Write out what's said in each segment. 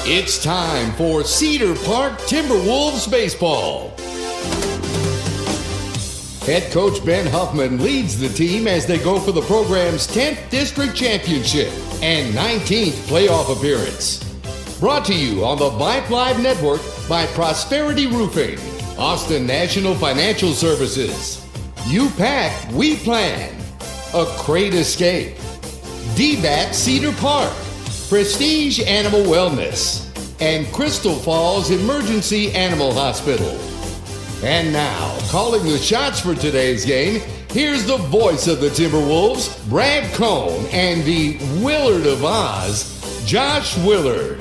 It's time for Cedar Park Timberwolves baseball. Head coach Ben Huffman leads the team as they go for the program's 10th district championship and 19th playoff appearance. Brought to you on the Vype Live Network by Prosperity Roofing, Austin National Financial Services, You Pack, We Plan, A Crate Escape, DBAT Cedar Park, Prestige Animal Wellness, and Crystal Falls Emergency Animal Hospital. And now, calling the shots for today's game, here's the voice of the Timberwolves, Brad Cohn, and the Willard of Oz, Josh Willard.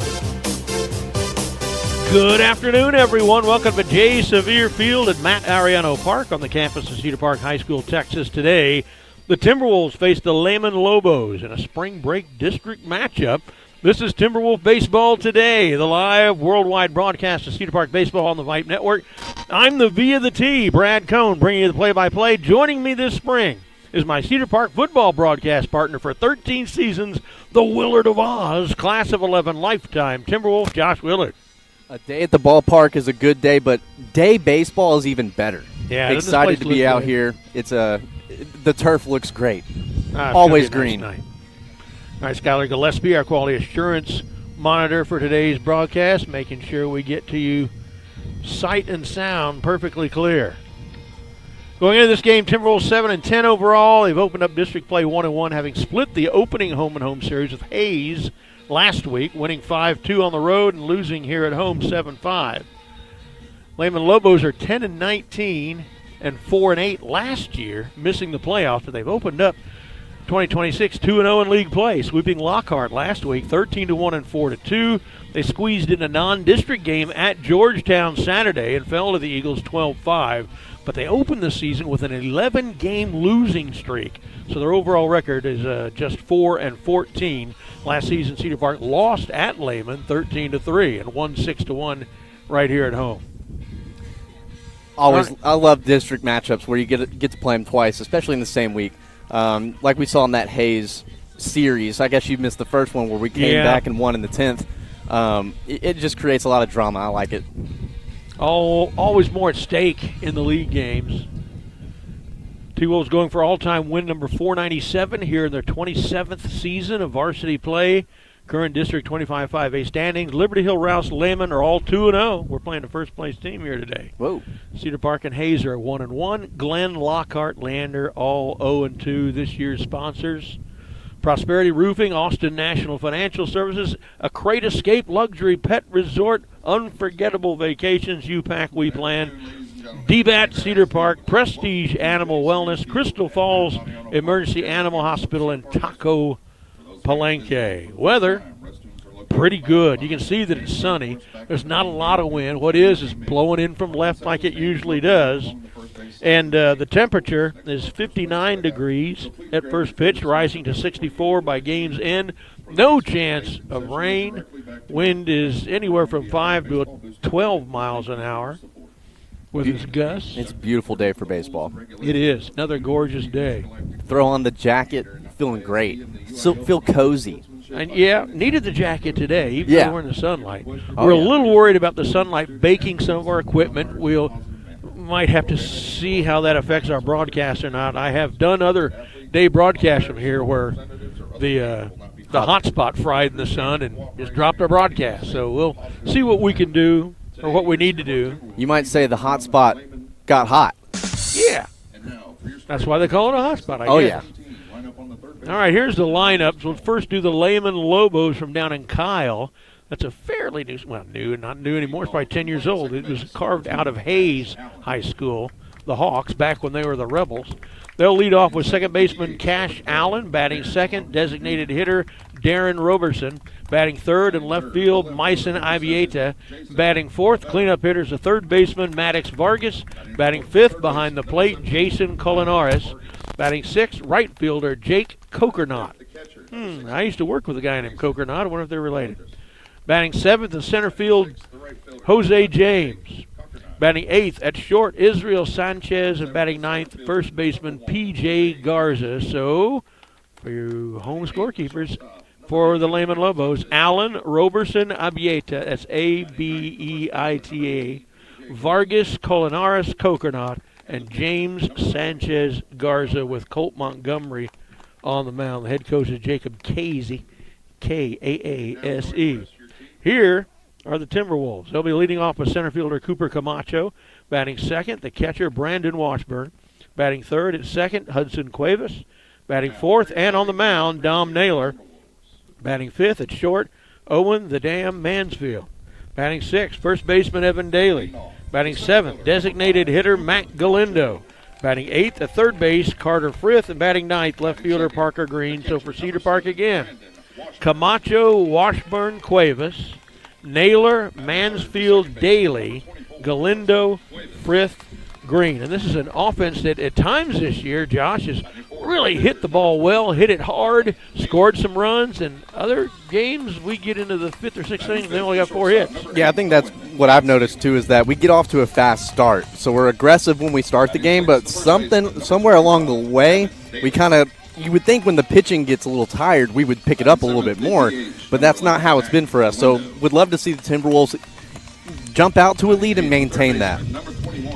Good afternoon, everyone. Welcome to J. Sevier Field at Matt Ariano Park on the campus of Cedar Park High School, Texas. Today, the Timberwolves face the Lehman Lobos in a spring break district matchup. This is Timberwolf Baseball Today, the live worldwide broadcast of Cedar Park Baseball on the Vype Network. I'm the V of the T, Brad Cohn, bringing you the play-by-play. Joining me this spring is my Cedar Park football broadcast partner for 13 seasons, the Willard of Oz, class of 11 lifetime Timberwolf, Josh Willard. A day at the ballpark is a good day, but day baseball is even better. Yeah, excited to be out here. The turf looks great. Always green. Nice night. All right, Skylar Gillespie, our quality assurance monitor for today's broadcast, making sure we get to you sight and sound perfectly clear. Going into this game, Timberwolves 7-10 overall. They've opened up district play 1-1, having split the opening home-and-home series with Hayes last week, winning 5-2 on the road and losing here at home 7-5. Lehman Lobos are 10-19 and 4-8 last year, missing the playoffs, but they've opened up 2026 2-0 in league play, sweeping Lockhart last week 13-1 and 4-2. They squeezed in a non-district game at Georgetown Saturday and fell to the Eagles 12-5, but they opened the season with an 11-game losing streak, so their overall record is just 4-14. Last season, Cedar Park lost at Lehman 13-3 and won 6-1 right here at home. I love district matchups where you get to play them twice, especially in the same week. Like we saw in that Hayes series. I guess you missed the first one where we came back and won in the 10th. It just creates a lot of drama. I like it. Always more at stake in the league games. T-Wolves going for all-time win number 497 here in their 27th season of varsity play. Current District 25-5A standings. Liberty Hill, Rouse, Lehman are all 2-0. We're playing the first-place team here today. Whoa. Cedar Park and Hayes are at 1-1. Glenn, Lockhart, Leander all 0-2 this year's sponsors. Prosperity Roofing, Austin National Financial Services, A Crate Escape Luxury Pet Resort, Unforgettable Vacations, You Pack, We Plan, DBAT Cedar Park, Prestige Animal Wellness, Crystal Falls Emergency Animal Hospital, and Taco Palenque. Weather, pretty good. You can see that it's sunny. There's not a lot of wind. What is blowing in from left like it usually does. And the temperature is 59 degrees at first pitch, rising to 64 by game's end. No chance of rain. Wind is anywhere from 5 to 12 miles an hour with its gusts. It's a beautiful day for baseball. It is. Another gorgeous day. Throw on the jacket, feeling great. So feel cozy. And needed the jacket today, even though we're in the sunlight. We're a little worried about the sunlight baking some of our equipment. We'll might have to see how that affects our broadcast or not. I have done other day broadcasts from here where the hotspot fried in the sun and just dropped our broadcast. So we'll see what we can do or what we need to do. You might say the hotspot got hot. Yeah. That's why they call it a hotspot, I guess. All right, here's the lineups. We'll first do the Lehman Lobos from down in Kyle. That's a fairly new, not new anymore. It's probably 10 years old. It was carved out of Hayes High School, the Hawks, back when they were the Rebels. They'll lead off with second baseman Cash Allen, batting second, designated hitter Darren Roberson, batting third, and left field Myson Ivieta, batting fourth. Cleanup hitters the third baseman Maddox Vargas, batting fifth behind the plate Jason Colinares, batting sixth right fielder Jake Kokernot. I used to work with a guy named Kokernot. I wonder if they're related. Batting seventh in center field, Jose James. Batting eighth at short, Israel Sanchez, and batting ninth, first baseman P.J. Garza. So, for you home scorekeepers, for the Lehman Lobos, Allen, Roberson, Abieta, that's Abeita, Vargas, Colinares, Coconut, and James Sanchez Garza with Colt Montgomery on the mound. The head coach is Jacob Casey, Kaase. Here are the Timberwolves. They'll be leading off with center fielder Cooper Camacho, batting second, the catcher Brandon Washburn, batting third at second, Hudson Cuevas, batting fourth, and on the mound, Dom Naylor, batting fifth at short, Owen the Dam Mansfield, batting sixth, first baseman Evan Daly, batting seventh, designated hitter Matt Galindo, batting eighth at third base Carter Frith, and batting ninth, left fielder Parker Green. So for Cedar Park again, Camacho, Washburn, Cuevas, Naylor, Mansfield, Daly, Galindo, Frith, Green. And this is an offense that at times this year, Josh, has really hit the ball well, hit it hard, scored some runs, and other games we get into the fifth or sixth inning and they only got 4 hits. Yeah, I think that's what I've noticed too, is that we get off to a fast start. So we're aggressive when we start the game, but somewhere along the way, we kind of, you would think when the pitching gets a little tired, we would pick it up a little bit more, but that's not how it's been for us. So would love to see the Timberwolves jump out to a lead and maintain that.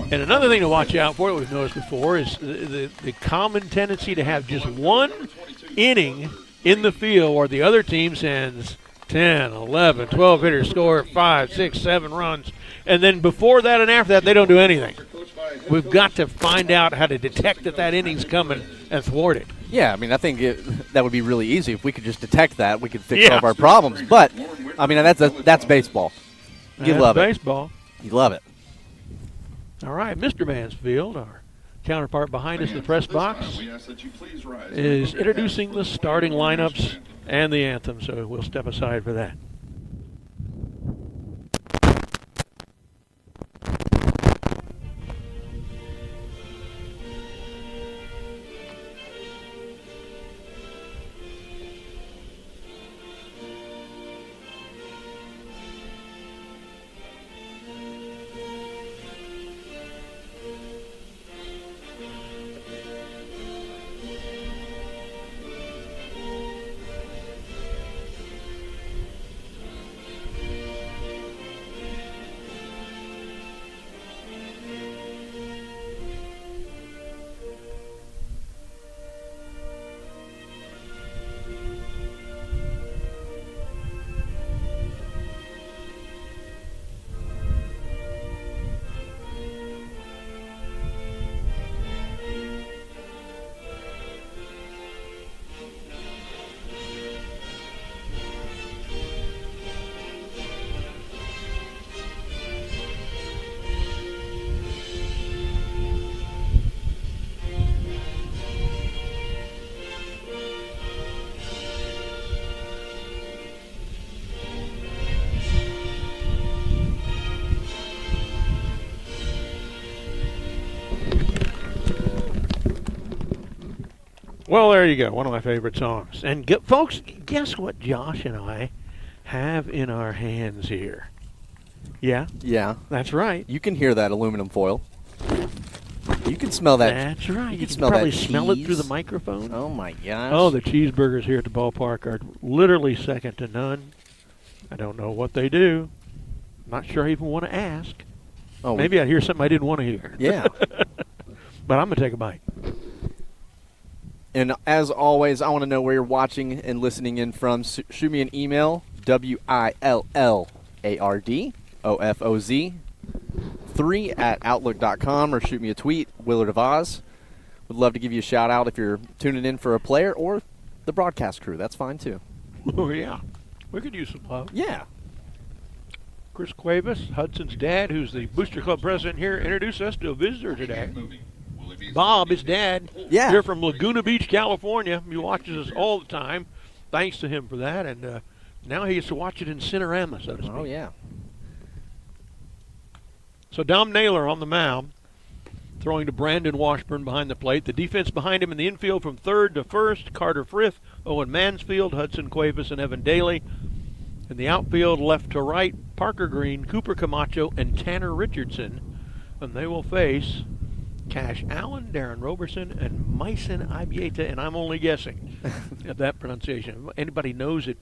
And another thing to watch out for that we've noticed before is the common tendency to have just one inning in the field where the other team sends 10, 11, 12 hitters, score 5, 6, 7 runs, and then before that and after that, they don't do anything. We've got to find out how to detect that inning's coming and thwart it. Yeah, I mean, I think that would be really easy. If we could just detect that, we could fix all of our problems. But, I mean, that's baseball. You love it. Baseball. You love it. All right, Mr. Mansfield, our counterpart behind us in the press box, is introducing the starting lineups and the anthem, so we'll step aside for that. Well, there you go. One of my favorite songs. And folks, guess what Josh and I have in our hands here? Yeah? Yeah. That's right. You can hear that aluminum foil. You can smell that. That's right. You You can can smell probably that smell it cheese. through the microphone. Oh, my gosh. Oh, the cheeseburgers here at the ballpark are literally second to none. I don't know what they do. Not sure I even want to ask. Oh, Maybe I'd hear something I didn't want to hear. Yeah. But I'm going to take a bite. And as always, I want to know where you're watching and listening in from. Shoot me an email, WILLARDOFOZ3@outlook.com, or shoot me a tweet, Willard of Oz. Would love to give you a shout out if you're tuning in for a player or the broadcast crew. That's fine too. Oh, yeah. We could use some love. Yeah. Chris Cuevas, Hudson's dad, who's the Booster Club president here, introduced us to a visitor today. Bob, his dad, Yeah. here from Laguna Beach, California. He watches us all the time. Thanks to him for that. And now he gets to watch it in Cinerama, so to speak. Oh, yeah. So Dom Naylor on the mound, throwing to Brandon Washburn behind the plate. The defense behind him in the infield from third to first, Carter Frith, Owen Mansfield, Hudson Cuevas, and Evan Daly. In the outfield, left to right, Parker Green, Cooper Camacho, and Tanner Richardson. And they will face Cash Allen, Darren Roberson, and Mason Ibieta, and I'm only guessing. of that pronunciation. If anybody knows it,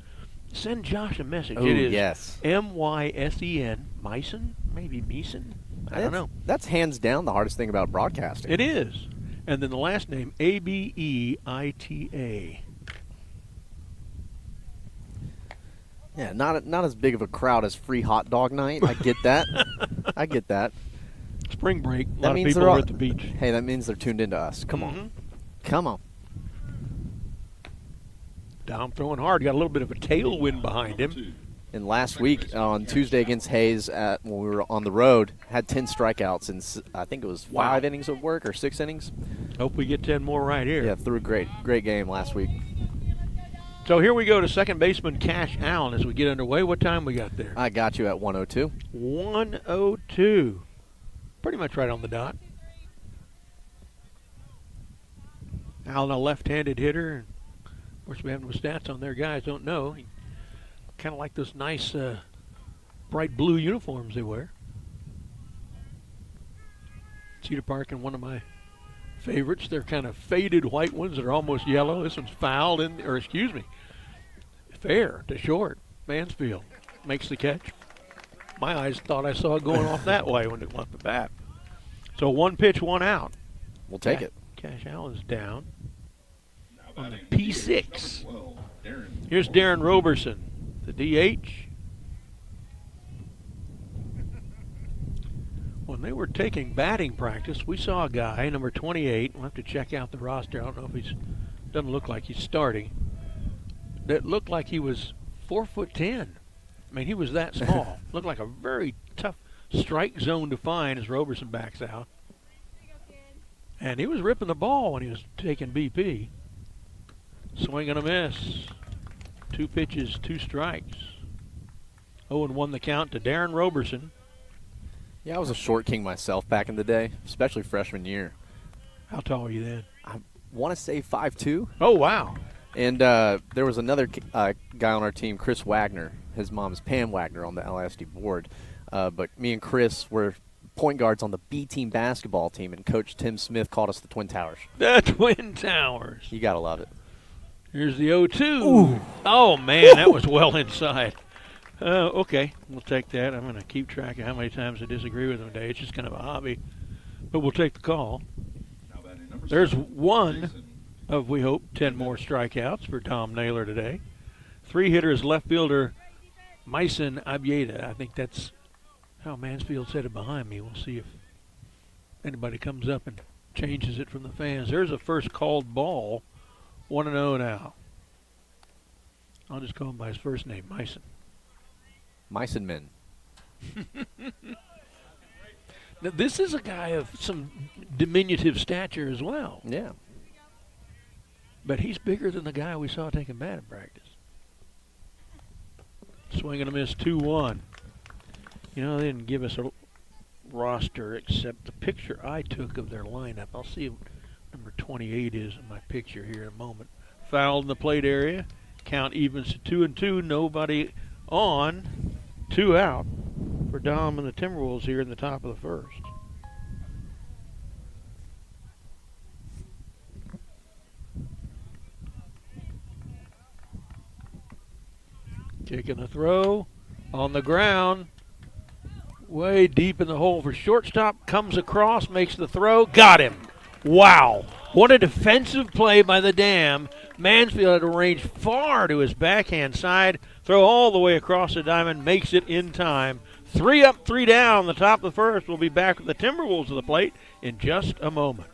send Josh a message. Oh, it is yes. Mysen, Myson, maybe Meeson. I don't know. That's hands down the hardest thing about broadcasting. It is. And then the last name, Abeita. Yeah, not as big of a crowd as Free Hot Dog Night. I get that. I get that. Spring break. A That lot of means people are at the beach. Hey, that means they're tuned into us. Come on. Come on. Dom throwing hard. Got a little bit of a tailwind behind him. And last week on Tuesday against Hayes, when we were on the road, had 10 strikeouts in I think it was 5 innings of work or 6 innings. Hope we get 10 more right here. Yeah, threw a great game last week. So here we go to second baseman Cash Allen as we get underway. What time we got there? I got you at 1:02. 1:02. Pretty much right on the dot. Allen, a left-handed hitter. Of course, we have no stats on there. Guys don't know. He kind of like those nice bright blue uniforms they wear. Cedar Park and one of my favorites. They're kind of faded white ones that are almost yellow. This one's fouled fair to short. Mansfield makes the catch. My eyes thought I saw it going off that way when it left the bat. So 1 pitch, 1 out. We'll take it. Cash Allen's down on the P6. Here's Darren Roberson, the DH. When they were taking batting practice, we saw a guy, number 28. We'll have to check out the roster. I don't know if doesn't look like he's starting. That looked like he was 4'10". I mean, he was that small. Looked like a very tough strike zone to find as Roberson backs out. And he was ripping the ball when he was taking BP. Swing and a miss. 2 pitches, 2 strikes. 0-1 the count to Darren Roberson. Yeah, I was a short king myself back in the day, especially freshman year. How tall were you then? I want to say 5'2". Oh, wow. And there was another guy on our team, Chris Wagner. His mom is Pam Wagner on the LSD board. But me and Chris were point guards on the B team basketball team, and Coach Tim Smith called us the Twin Towers. The Twin Towers. You got to love it. Here's the 0-2. Ooh. Oh, man, that was well inside. Okay, we'll take that. I'm going to keep track of how many times I disagree with him today. It's just kind of a hobby. But we'll take the call. There's one of, we hope, 10 more strikeouts for Tom Naylor today. 3 hitters, left fielder Myson Abieta. I think that's how Mansfield said it behind me. We'll see if anybody comes up and changes it from the fans. There's a first called ball. 1-0 now. I'll just call him by his first name, Myson. Myson Men. Now, this is a guy of some diminutive stature as well. Yeah. But he's bigger than the guy we saw taking batting practice. Swing and a miss, 2-1. You know, they didn't give us a roster except the picture I took of their lineup. I'll see what number 28 is in my picture here in a moment. Fouled in the plate area. Count evens to 2-2. Nobody on. 2 out for Dom and the Timberwolves here in the top of the first. Taking the throw on the ground. Way deep in the hole for shortstop. Comes across, makes the throw. Got him. Wow. What a defensive play by the Dam. Mansfield had arranged far to his backhand side. Throw all the way across the diamond. Makes it in time. 3 up, 3 down. The top of the first. We'll be back with the Timberwolves to the plate in just a moment.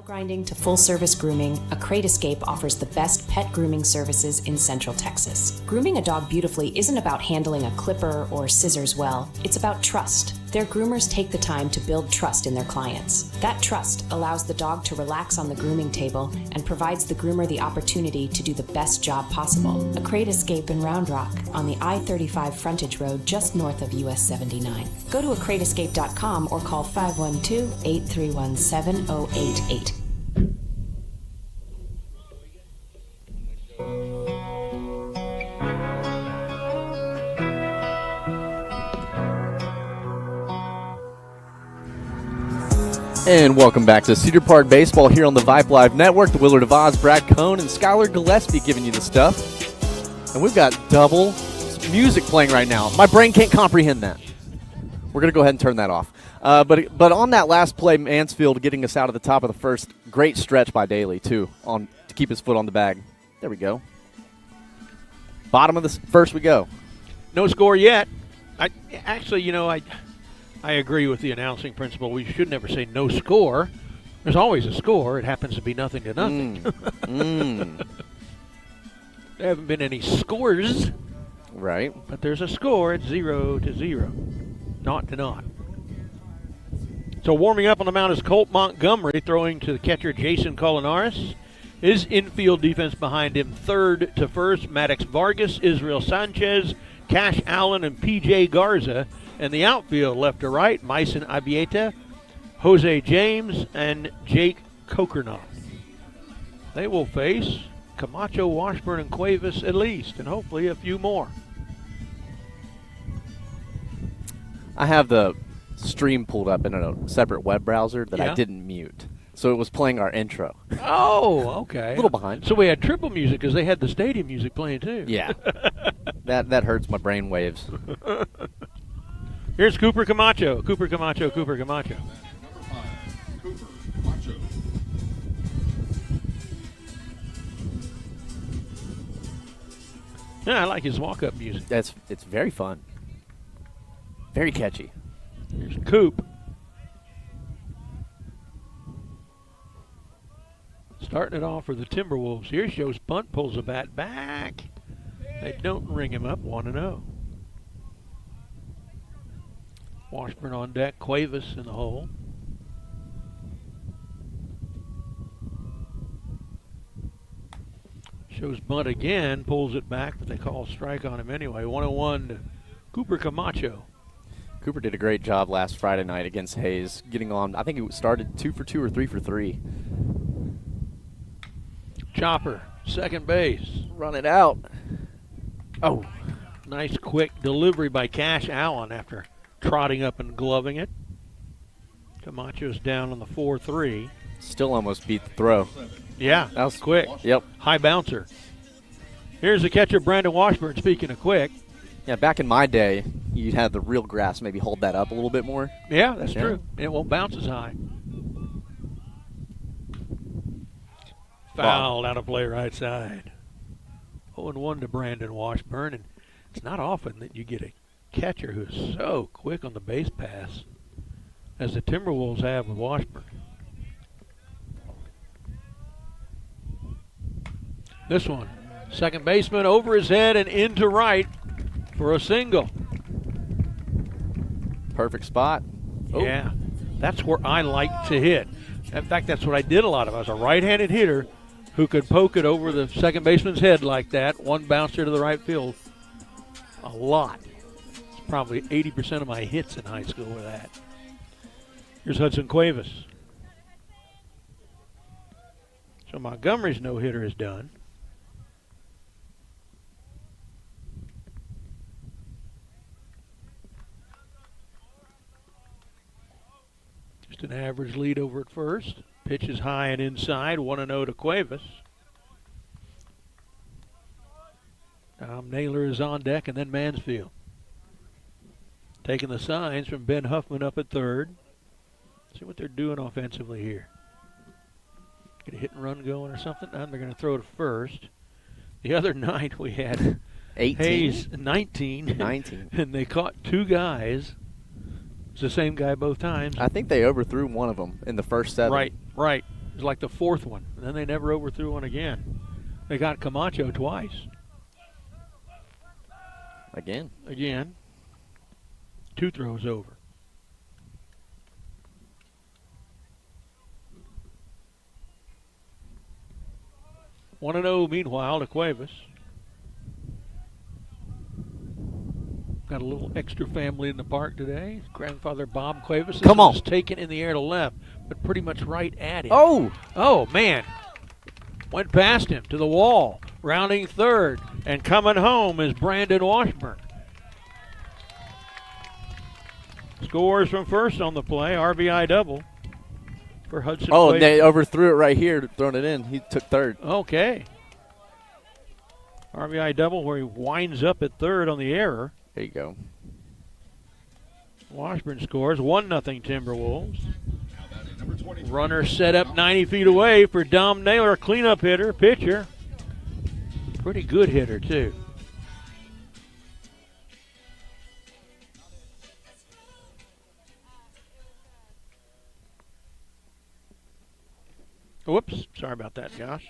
Grinding to full-service grooming, A Crate Escape offers the best pet grooming services in Central Texas. Grooming a dog beautifully isn't about handling a clipper or scissors well. It's about trust. Their groomers take the time to build trust in their clients. That trust allows the dog to relax on the grooming table and provides the groomer the opportunity to do the best job possible. A Crate Escape in Round Rock on the I-35 frontage road just north of US 79. Go to acrateescape.com or call 512-831-7088. And welcome back to Cedar Park Baseball here on the Vype Live Network. The Willard of Oz, Brad Cohn, and Skylar Gillespie giving you the stuff. And we've got double music playing right now. My brain can't comprehend that. We're going to go ahead and turn that off. But on that last play, Mansfield getting us out of the top of the first. Great stretch by Daly, too, to keep his foot on the bag. There we go. Bottom of the first we go. No score yet. I agree with the announcing principle. We should never say no score. There's always a score. It happens to be nothing to nothing. There haven't been any scores. Right. But there's a score. It's 0-0. Naught to naught. So warming up on the mound is Colt Montgomery, throwing to the catcher Jason Colinares. His infield defense behind him, third to first, Maddox Vargas, Israel Sanchez, Cash Allen, and P.J. Garza. And the outfield, left to right, Mason Abieta, Jose James, and Jake Cokernoff. They will face Camacho, Washburn, and Cuevas at least, and hopefully a few more. I have the stream pulled up in a separate web browser that I didn't mute. So it was playing our intro. Oh, okay. A little behind. So we had triple music because they had the stadium music playing too. Yeah. that hurts my brain waves. Here's Cooper Camacho. Cooper Camacho, Cooper Camacho. Cooper Camacho. Yeah, I like his walk-up music. It's very fun. Very catchy. Here's Coop. Starting it off for the Timberwolves. Here shows bunt, pulls the bat back. They don't ring him up, 1-0. Washburn on deck, Cuevas in the hole. Shows bunt again, pulls it back, but they call a strike on him anyway. 1-1 to Cooper Camacho. Cooper did a great job last Friday night against Hayes, getting on. I think he started 2 for 2 or 3 for 3. Chopper, second base. Run it out. Oh. Nice quick delivery by Cash Allen after trotting up and gloving it. Camacho's down on the 4-3. Still almost beat the throw. Yeah, that was quick. Yep. High bouncer. Here's the catcher, Brandon Washburn, speaking of quick. Yeah, back in my day, you'd have the real grass maybe hold that up a little bit more. Yeah, that's true. It won't bounce as high. Fouled out of play right side. 0-1 to Brandon Washburn, and it's not often that you get a catcher who's so quick on the base pass as the Timberwolves have with Washburn. This one, second baseman over his head and into right for a single. Perfect spot. Oh. Yeah, that's where I like to hit. In fact, that's what I did a lot of. I was a right-handed hitter who could poke it over the second baseman's head like that, one bouncer to the right field. A lot. It's probably 80% of my hits in high school with that. Here's Hudson Cuevas. So Montgomery's no-hitter is done. Just an average lead over at first. Pitch is high and inside, 1-0 to Cuevas. Tom Naylor is on deck, and then Mansfield. Taking the signs from Ben Huffman up at third. See what they're doing offensively here. Get a hit and run going or something? And they're going to throw to first. The other night we had 18. Hayes 19. And they caught two guys. It's the same guy both times. I think they overthrew one of them in the first 7. Right. It was like the fourth one. And then they never overthrew one again. They got Camacho twice. Again. 2 throws over. One and 0 meanwhile to Cuevas. Got a little extra family in the park today. Grandfather Bob Cuevas. Come on. Was taken in the air to left, but pretty much right at him. Oh, man. Went past him to the wall, rounding third, and coming home is Brandon Washburn. Scores from first on the play, RBI double. for Hudson. Oh, Wade. they overthrew it right here, throwing it in. He took third. Okay. RBI double where he winds up at third on the error. There you go. Washburn scores 1-0 Timberwolves. Runner set up 90 feet away for Dom Naylor, cleanup hitter, pitcher. Pretty good hitter, too. Whoops, sorry about that, Josh.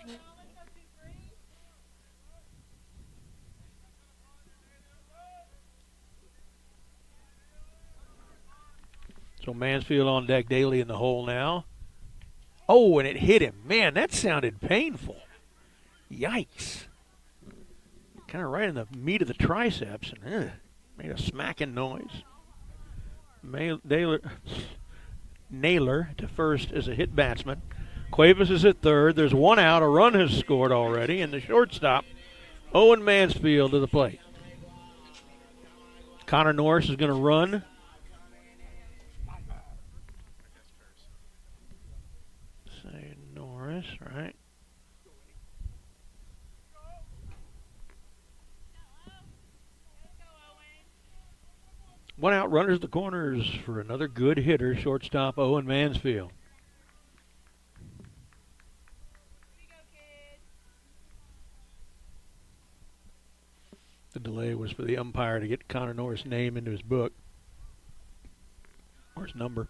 So Mansfield on deck, Daly in the hole now. Oh, and it hit him. Man, that sounded painful. Yikes. Kind of right in the meat of the triceps, and made a smacking noise. Naylor to first as a hit batsman. Cuevas is at third. There's one out. A run has scored already, and the shortstop, Owen Mansfield, to the plate. Connor Norris is going to run. Say Norris, right? One out, runners the corners for another good hitter, shortstop Owen Mansfield. The delay was for the umpire to get Connor Norris' name into his book, or his number.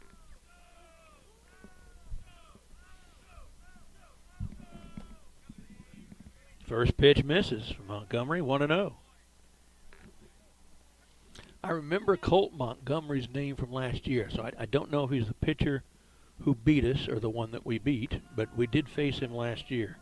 First pitch misses for Montgomery, 1-0. I remember Colt Montgomery's name from last year, so I don't know if he's the pitcher who beat us or the one that we beat, but we did face him last year.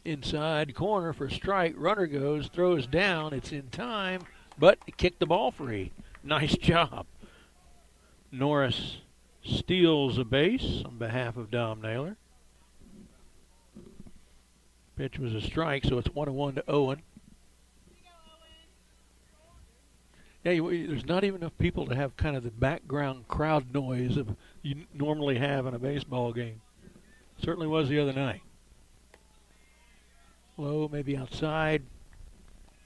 Inside corner for strike. Runner goes, throws down. It's in time, but he kicked the ball free. Nice job. Norris steals a base on behalf of Dom Naylor. Pitch was a strike, so it's 1-1 to Owen. Yeah, there's not even enough people to have kind of the background crowd noise that you normally have in a baseball game. Certainly was the other night. Low, maybe outside.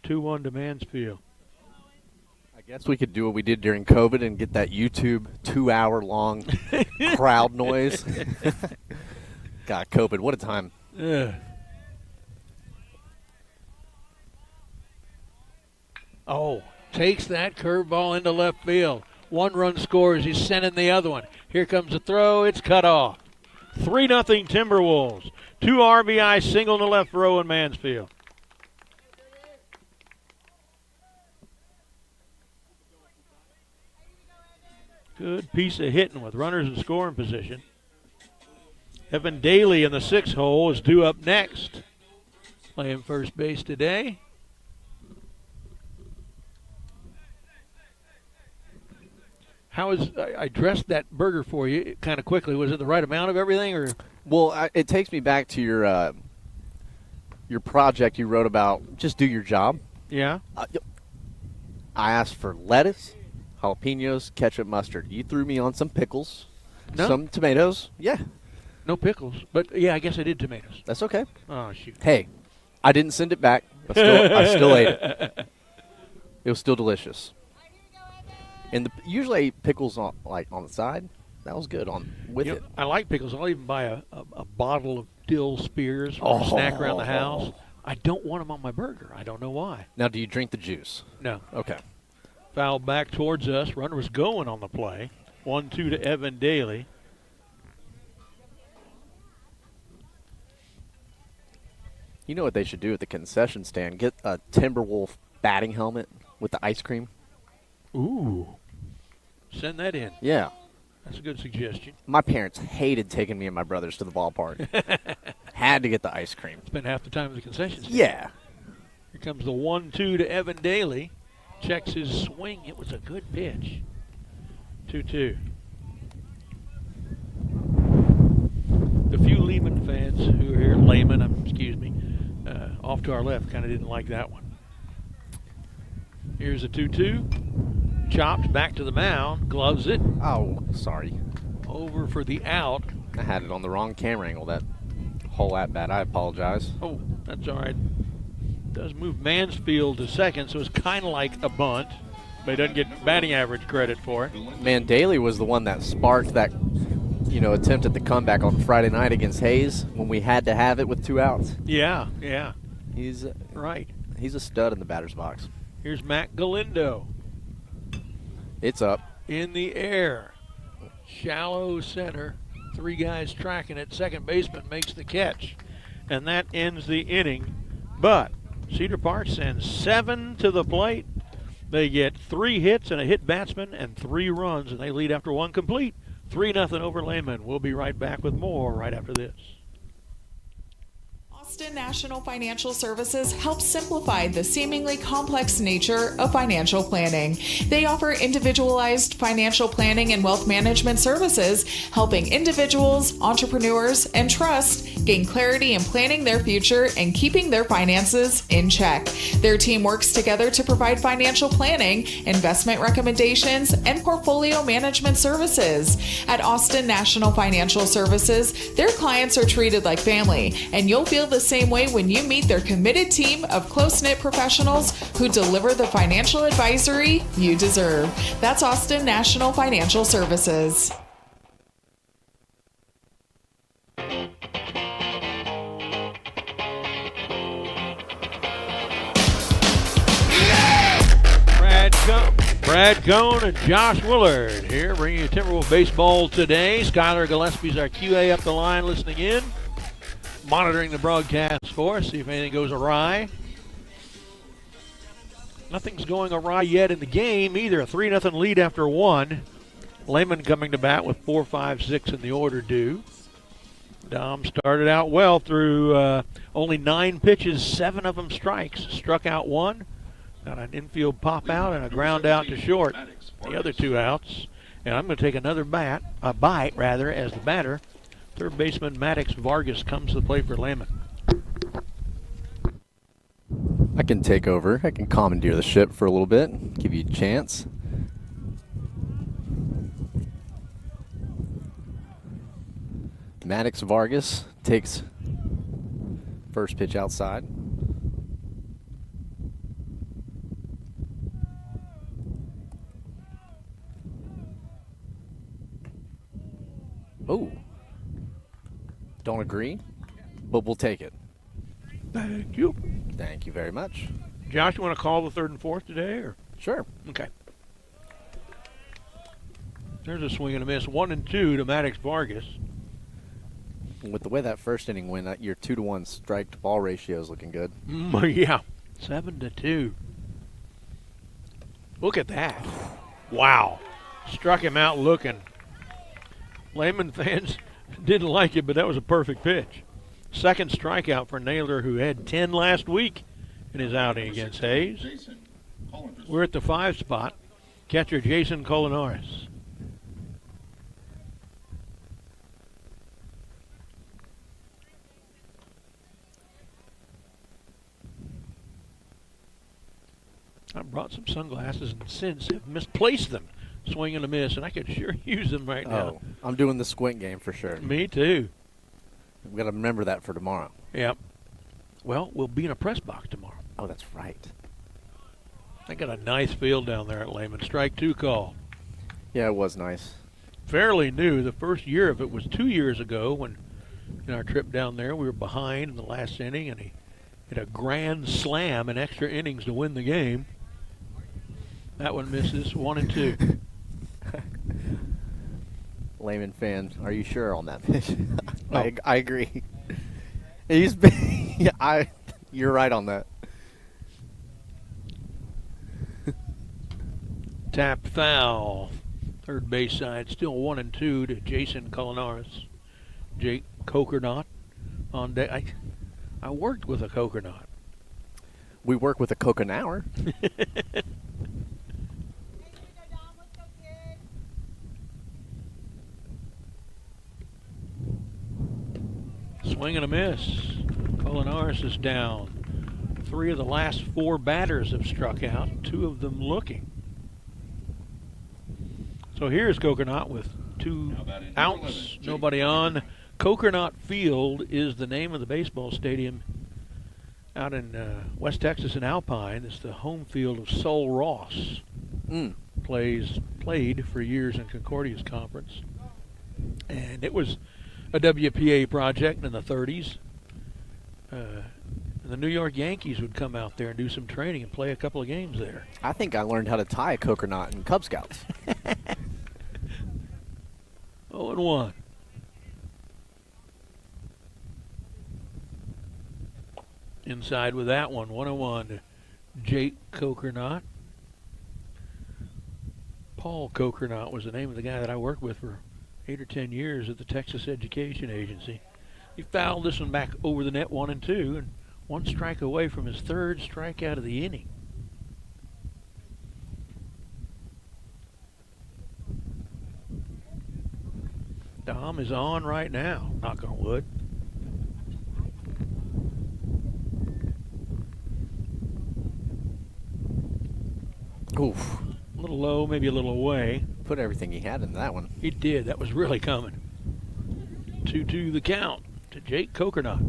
2-1 to Mansfield. I guess we could do what we did during COVID and get that YouTube 2-hour-long crowd noise. God, COVID, what a time. Yeah. Oh, takes that curveball into left field. One run scores. He's sending the other one. Here comes the throw. It's cut off. 3-0 Timberwolves. 2 RBI single to left for Owen Mansfield. Good piece of hitting with runners in scoring position. Evan Daly in the 6th hole is due up next. Playing first base today. I dressed that burger for you kind of quickly. Was it the right amount of everything, or? Well, it takes me back to your project you wrote about. Just do your job. Yeah. I asked for lettuce, jalapenos, ketchup, mustard. You threw me on some pickles, some tomatoes. Yeah. No pickles, but yeah, I guess I did tomatoes. That's okay. Oh shoot. Hey, I didn't send it back. But I still ate it. It was still delicious. And usually I eat pickles on the side. That was good with it. I like pickles. I'll even buy a bottle of dill spears for a snack around the house. I don't want them on my burger. I don't know why. Now, do you drink the juice? No. Okay. Foul back towards us. Runner was going on the play. 1-2 to Evan Daly. You know what they should do at the concession stand? Get a Timberwolf batting helmet with the ice cream. Ooh. Send that in. Yeah. That's a good suggestion. My parents hated taking me and my brothers to the ballpark. Had to get the ice cream. Spent half the time at the concession stand. Yeah. Here comes the 1-2 to Evan Daly. Checks his swing. It was a good pitch. 2-2. The few Lehman fans who are here, off to our left, kind of didn't like that one. Here's a 2-2. chopped back to the mound, gloves it. Oh, sorry. Over for the out. I had it on the wrong camera angle, that whole at-bat. I apologize. Oh, that's all right. Does move Mansfield to second, so it's kind of like a bunt, but he doesn't get batting average credit for it. Man, Daly was the one that sparked that, attempt at the comeback on Friday night against Hayes when we had to have it with 2 outs. Yeah. He's Right. He's a stud in the batter's box. Here's Matt Galindo. It's up. In the air. Shallow center. 3 guys tracking it. Second baseman makes the catch. And that ends the inning. But Cedar Park sends 7 to the plate. They get 3 hits and a hit batsman and 3 runs, and they lead after 1 complete. 3-0 over Lehman. We'll be right back with more right after this. Austin National Financial Services helps simplify the seemingly complex nature of financial planning. They offer individualized financial planning and wealth management services, helping individuals, entrepreneurs, and trust gain clarity in planning their future and keeping their finances in check. Their team works together to provide financial planning, investment recommendations, and portfolio management services. At Austin National Financial Services, their clients are treated like family, and you'll feel the same way when you meet their committed team of close-knit professionals who deliver the financial advisory you deserve. That's Austin National Financial Services. Brad Cone and Josh Willard here bringing you Timberwolf baseball today. Skylar Gillespie's our QA up the line listening in, monitoring the broadcast for us, see if anything goes awry. Nothing's going awry yet in the game either. A 3-0 lead after 1. Lehman coming to bat with 4, 5, 6 in the order due. Dom started out well through only 9 pitches, 7 of them strikes. Struck out 1. Got an infield pop out and a ground out to short. The other 2 outs. And I'm going to take another bite as the batter. Third baseman Maddox Vargas comes to the plate for Lehman. I can take over. I can commandeer the ship for a little bit, give you a chance. Maddox Vargas takes first pitch outside. Oh, don't agree, but we'll take it. Thank you. Thank you very much. Josh, you want to call the 3rd and 4th today? Or? Sure. Okay. There's a swing and a miss. 1-2 to Maddox Vargas. With the way that first inning went, your 2-to-1 strike to ball ratio is looking good. Yeah, 7-2. Look at that. Wow. Struck him out looking. Lehman fans didn't like it, but that was a perfect pitch. Second strikeout for Naylor, who had 10 last week in his outing against Hayes. We're at the 5 spot. Catcher Jason Colinares. I brought some sunglasses and since have misplaced them. Swing and a miss, and I could sure use them right now. Oh, I'm doing the squint game for sure. Me too. We've got to remember that for tomorrow. Yep. Well, we'll be in a press box tomorrow. Oh, that's right. I got a nice field down there at Lehman. Strike 2 call. Yeah, it was nice. Fairly new. The first year of it was 2 years ago when in our trip down there we were behind in the last inning, and he hit a grand slam in extra innings to win the game. That one misses. 1-2. Lehman fan, are you sure on that pitch? Oh. I agree. He's been, you're right on that. Tap foul. Third base side, still 1-2 to Jason Colinares. Jake Cokernaut on deck. I worked with a Cokernaut. We work with a Coconut. Swing and a miss. Colinares is down. 3 of the last 4 batters have struck out, 2 of them looking. So here's Coconut with 2 outs, nobody on. Coconut Field is the name of the baseball stadium out in West Texas in Alpine. It's the home field of Sol Ross. Played for years in Concordia's conference. And it was a WPA project in the 30s. And the New York Yankees would come out there and do some training and play a couple of games there. I think I learned how to tie a coconut in Cub Scouts. 0-1. Inside with that one, 1-1 to Jake Coconut. Paul Coconut was the name of the guy that I worked with for 8 or 10 years at the Texas Education Agency. He fouled this one back over the net, 1-2, and 1 strike away from his 3rd strikeout of the inning. Dom is on right now, knock on wood. Oof. A little low, maybe a little away. Put everything he had into that one. He did. That was really coming. 2-2 the count to Jake Coconut.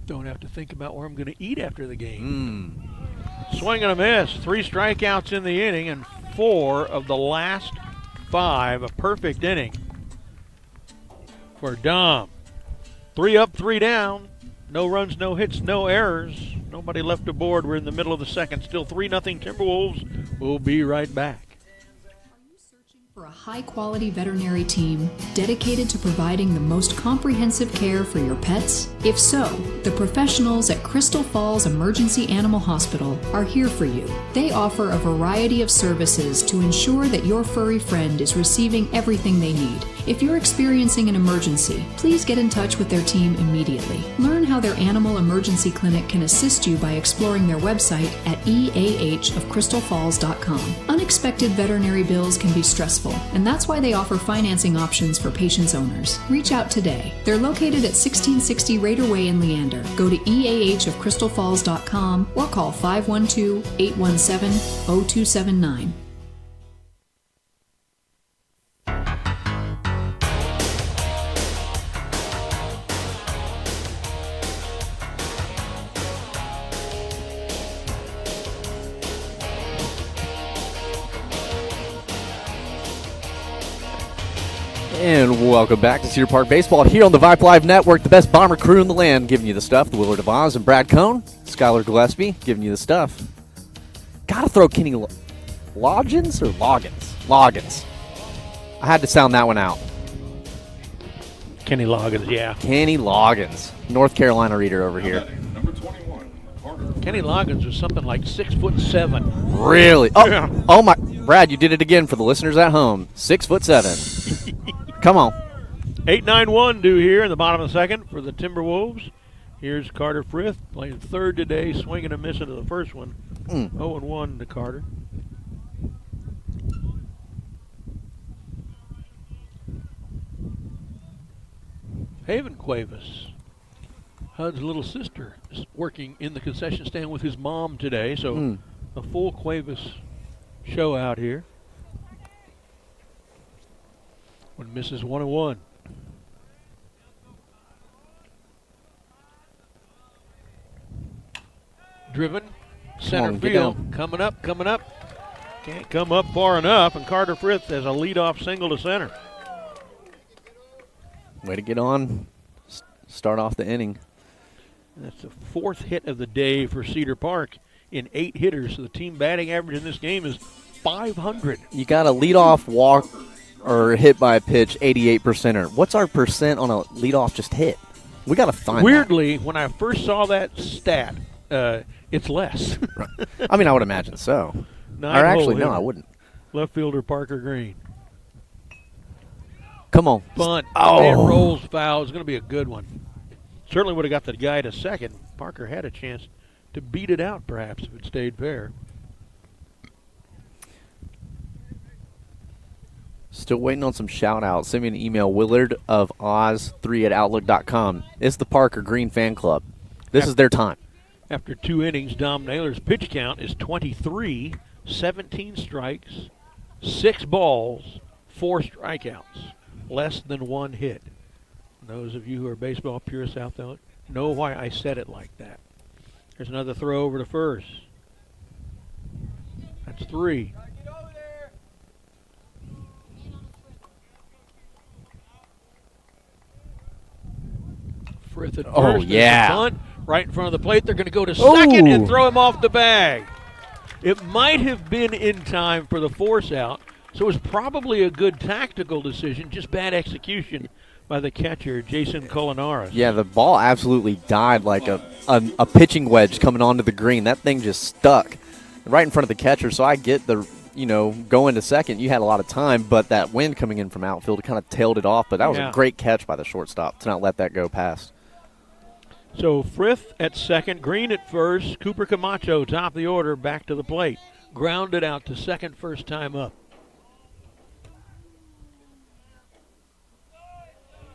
Don't have to think about where I'm going to eat after the game. Swing and a miss. 3 strikeouts in the inning and 4 of the last 5. A perfect inning for Dom. 3 up, 3 down. No runs, no hits, no errors. Nobody left aboard. We're in the middle of the second. Still 3-0 Timberwolves. We'll be right back. For a high-quality veterinary team dedicated to providing the most comprehensive care for your pets? If so, the professionals at Crystal Falls Emergency Animal Hospital are here for you. They offer a variety of services to ensure that your furry friend is receiving everything they need. If you're experiencing an emergency, please get in touch with their team immediately. Learn how their animal emergency clinic can assist you by exploring their website at eahofcrystalfalls.com. Unexpected veterinary bills can be stressful, and that's why they offer financing options for patients' owners. Reach out today. They're located at 1660 Raider Way in Leander. Go to eahofcrystalfalls.com or call 512-817-0279. And welcome back to Cedar Park Baseball here on the Vype Live Network, the best bomber crew in the land, giving you the stuff. The Willard DeVos and Brad Cohn, Skylar Gillespie, giving you the stuff. Gotta throw Kenny Loggins or Loggins? Loggins. I had to sound that one out. Kenny Loggins, yeah. Kenny Loggins, North Carolina reader over here. Number 21, Carter. Kenny Loggins was something like 6'7". Really? Oh, Yeah. oh my! Brad, you did it again for the listeners at home. 6'7". Come on. 8-9-1 due here in the bottom of the second for the Timberwolves. Here's Carter Frith playing 3rd today, swinging and missing to the first one. 0-1 to Carter. Haven Cuevas, Hud's little sister, is working in the concession stand with his mom today, so a full Cuevas show out here. One misses 1-1. Driven, center on, get field, down. coming up. Can't come up far enough, and Carter Frith has a leadoff single to center. Way to get on. Start off the inning. That's the 4th hit of the day for Cedar Park in 8 hitters. So the team batting average in this game is .500. You got a leadoff walk or hit by a pitch, 88%er. What's our percent on a leadoff just hit? We got to find Weirdly, when I first saw that stat, it's less. that. I mean, I would imagine so. Or 9-hole actually, no, hitter. I wouldn't. Left fielder Parker Green. Come on. Bunt. Oh. It rolls foul. It's going to be a good one. Certainly would have got the guy to second. Parker had a chance to beat it out, perhaps, if it stayed fair. Still waiting on some shout-outs. Send me an email, willardofoz3@outlook.com. It's the Parker Green Fan Club. This is their time. After 2 innings, Dom Naylor's pitch count is 23, 17 strikes, 6 balls, 4 strikeouts, less than 1 hit. Those of you who are baseball purists out there know why I said it like that. There's another throw over to first. That's 3. Frith at first. Oh, yeah. Bunt right in front of the plate. They're going to go to second and throw him off the bag. It might have been in time for the force out, so it was probably a good tactical decision, just bad execution by the catcher, Jason Colinares. Yeah, the ball absolutely died like a pitching wedge coming onto the green. That thing just stuck right in front of the catcher, so I get the, going to second. You had a lot of time, but that wind coming in from outfield kind of tailed it off, but that was a great catch by the shortstop to not let that go past. So Frith at second, Green at first, Cooper Camacho top of the order, back to the plate. Grounded out to second first time up.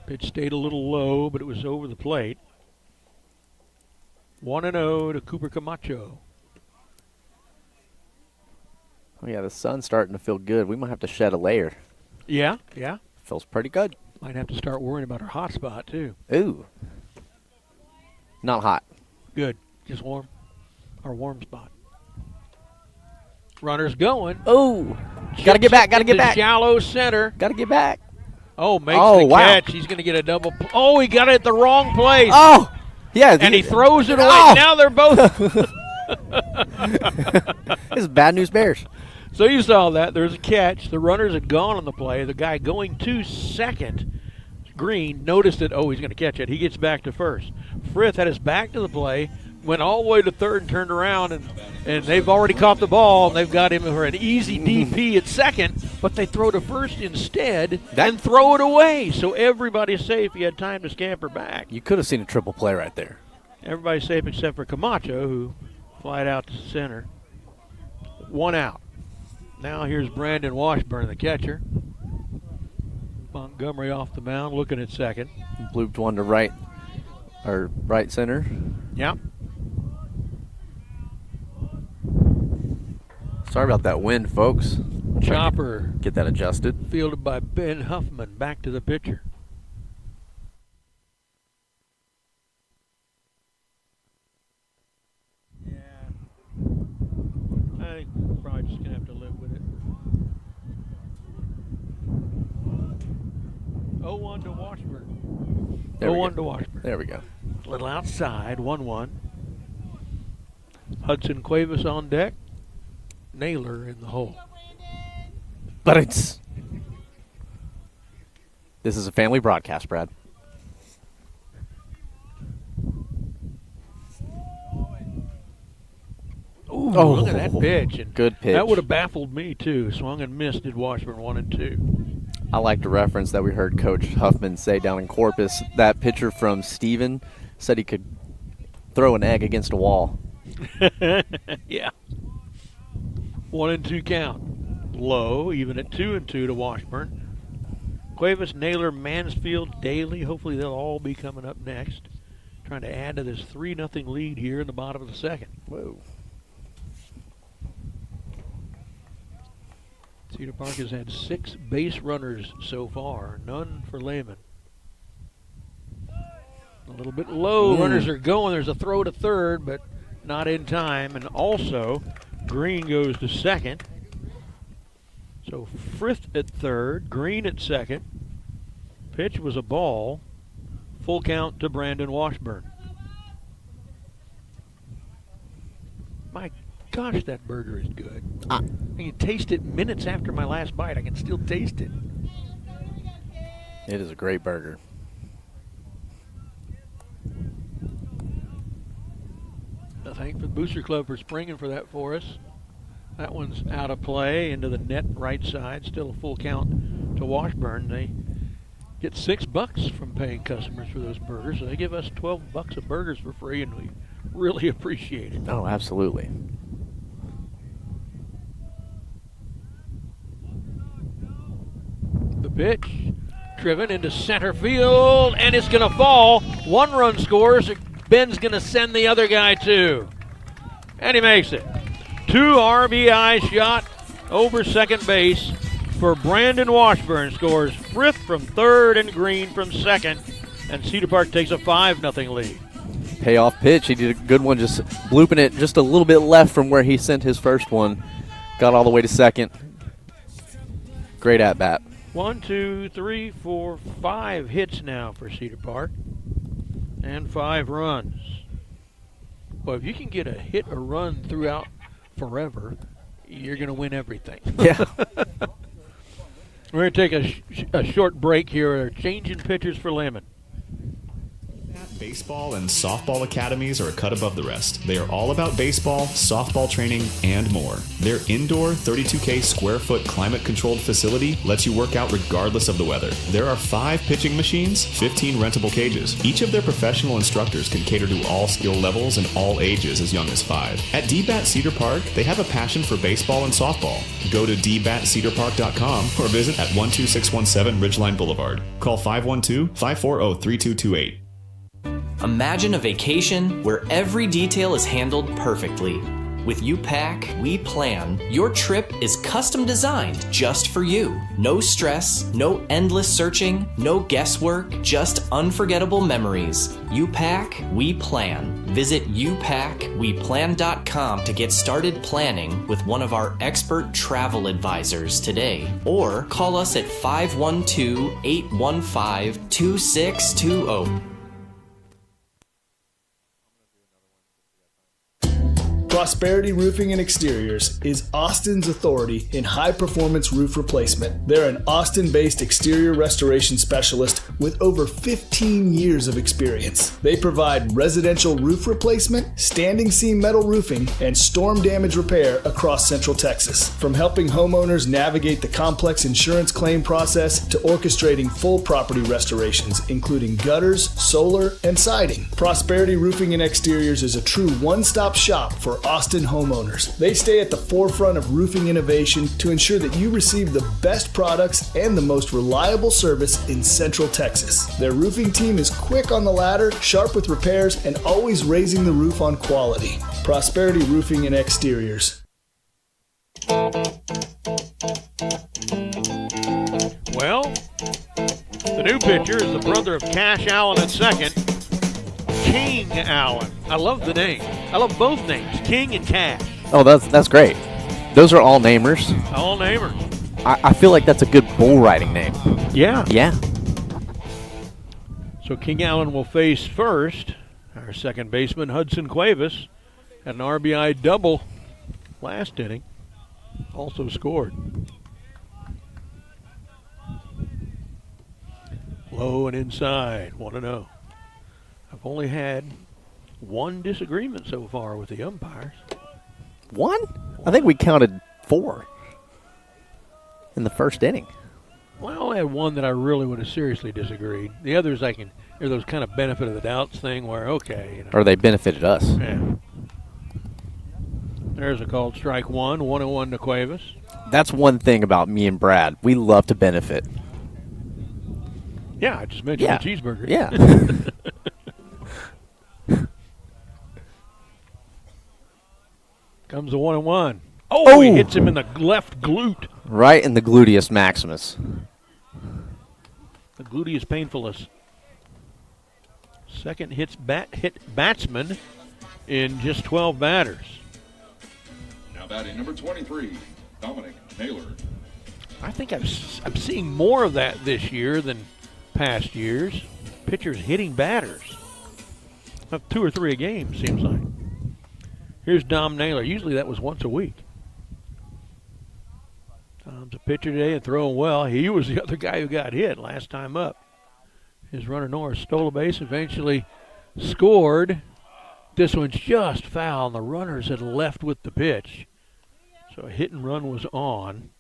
Pitch stayed a little low, but it was over the plate. 1-0 to Cooper Camacho. Oh, yeah, the sun's starting to feel good. We might have to shed a layer. Yeah. Feels pretty good. Might have to start worrying about our hot spot, too. Ooh. Not hot. Good. Just warm. Our warm spot. Runner's going. Oh. Got to get back. Shallow center. Got to get back. Oh, makes the catch. He's going to get a double. Oh, he got it at the wrong place. Oh. Yeah. And he throws it away. Oh. Now they're both. This is bad news Bears. So you saw that. There's a catch. The runners had gone on the play. The guy going to second, Green, noticed it. Oh, he's going to catch it. He gets back to first. Frith had his back to the play, went all the way to third and turned around, and they've already caught the ball, and they've got him for an easy DP at second, but they throw to first instead and throw it away. So everybody's safe. He had time to scamper back. You could have seen a triple play right there. Everybody's safe except for Camacho, who flied out to center. 1 out. Now here's Brandon Washburn, the catcher. Montgomery off the mound, looking at second. Blooped one to right center. Yep. Sorry about that wind, folks. Chopper. Get that adjusted. Fielded by Ben Huffman, back to the pitcher. Yeah. I think we're probably just going to have to live with it. 0-1 to Washburn. 0-1 to Washburn. There we go. A little outside, 1-1. Hudson Cuevas on deck. Naylor in the hole. But this is a family broadcast, Brad. Ooh, look at that pitch. And good pitch. That would have baffled me, too. Swung and missed at Washburn 1-2. I like to reference that we heard Coach Huffman say down in Corpus. That pitcher from Stephen said he could throw an egg against a wall. Yeah. 1-2 count. Low, even at 2-2 to Washburn. Cuevas, Naylor, Mansfield, Daly. Hopefully they'll all be coming up next. Trying to add to this 3-0 lead here in the bottom of the second. Whoa. Cedar Park has had 6 base runners so far, none for Lehman. A little bit low. Runners are going. There's a throw to third, but not in time. And also, Green goes to second. So Frith at third, Green at second. Pitch was a ball. Full count to Brandon Washburn. My gosh, that burger is good. I can taste it minutes after my last bite. I can still taste it. It is a great burger. I thank the Booster Club for springing for that for us. That one's out of play into the net right side. Still a full count to Washburn. They get $6 from paying customers for those burgers. So they give us $12 of burgers for free, and we really appreciate it. Oh, absolutely. The pitch driven into center field, and it's going to fall. 1 run scores. Ben's going to send the other guy too. And he makes it. 2 RBI shot over second base for Brandon Washburn. Scores Frith from third and Green from second. And Cedar Park takes a 5-0 lead. Payoff pitch. He did a good one, just blooping it just a little bit left from where he sent his first one. Got all the way to second. Great at-bat. 1, 2, 3, 4, 5 hits now for Cedar Park. And 5 runs. Well, if you can get a hit or run throughout forever, you're going to win everything. Yeah. We're going to take a short break here. Changing pitchers for Lehman. Baseball and softball academies are a cut above the rest. They are all about baseball, softball training, and more. Their indoor 32K square foot climate controlled facility lets you work out regardless of the weather. There are 5 pitching machines, 15 rentable cages. Each of their professional instructors can cater to all skill levels and all ages as young as 5. At DBAT Cedar Park, they have a passion for baseball and softball. Go to dbatcedarpark.com or visit at 12617 Ridgeline Boulevard. Call 512-540-3228. Imagine a vacation where every detail is handled perfectly. With U-Pack, we plan. Your trip is custom designed just for you. No stress, no endless searching, no guesswork, just unforgettable memories. U-Pack, we plan. Visit upackweplan.com to get started planning with one of our expert travel advisors today. Or call us at 512-815-2620. Prosperity Roofing and Exteriors is Austin's authority in high-performance roof replacement. They're an Austin-based exterior restoration specialist with over 15 years of experience. They provide residential roof replacement, standing seam metal roofing, and storm damage repair across Central Texas. From helping homeowners navigate the complex insurance claim process to orchestrating full property restorations, including gutters, solar, and siding. Prosperity Roofing and Exteriors is a true one-stop shop for Austin homeowners. They stay at the forefront of roofing innovation to ensure that you receive the best products and the most reliable service in Central Texas. Their roofing team is quick on the ladder, sharp with repairs, and always raising the roof on quality. Prosperity Roofing and Exteriors. Well, the new pitcher is the brother of Cash Allen at second, King Allen. I love the name. I love both names, King and Cash. Oh, that's great. Those are all namers. All namers. I feel like that's a good bull riding name. Yeah. Yeah. So King Allen will face first our second baseman, Hudson Cuevas, had an RBI double last inning. Also scored. Low and inside, 1-0. I've only had one disagreement so far with the umpires. One? I think we counted 4 in the first inning. Well, I only had one that I really would have seriously disagreed. The others they're those kind of benefit of the doubts thing where, okay. You know. Or they benefited us. Yeah. There's a called strike 1-1 to Cuevas. That's one thing about me and Brad. We love to benefit. Yeah, I just mentioned the cheeseburger. Yeah. Comes the 1-1. Oh, he hits him in the left glute. Right in the gluteus maximus. The gluteus painfulus. Second hit batsman in just 12 batters. Now batting number 23, Dominic Naylor. I think I'm seeing more of that this year than past years. Pitchers hitting batters. About 2 or 3 a game, seems like. Here's Dom Naylor. Usually that was once a week. Tom's a pitcher today and throwing well. He was the other guy who got hit last time up. His runner Norris stole a base, eventually scored. This one's just foul, and the runners had left with the pitch. So a hit and run was on.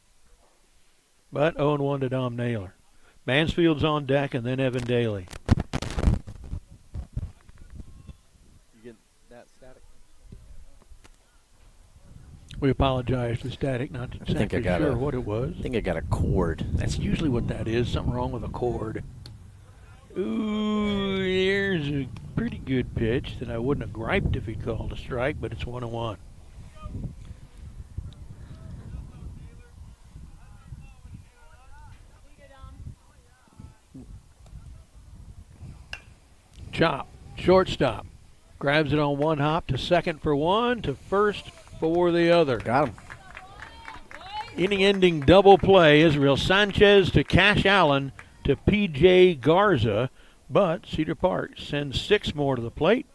But 0-1 to Dom Naylor. Mansfield's on deck, and then Evan Daly. We apologize for the static, not exactly sure what it was. I think I got a cord. That's usually what that is, something wrong with a cord. Ooh, there's a pretty good pitch that I wouldn't have griped if he called a strike, but it's 1-1. Chop, shortstop. Grabs it on one hop to second for one, to first for the other. Got him. Inning-ending double play. Israel Sanchez to Cash Allen to P.J. Garza, but Cedar Park sends 6 more to the plate.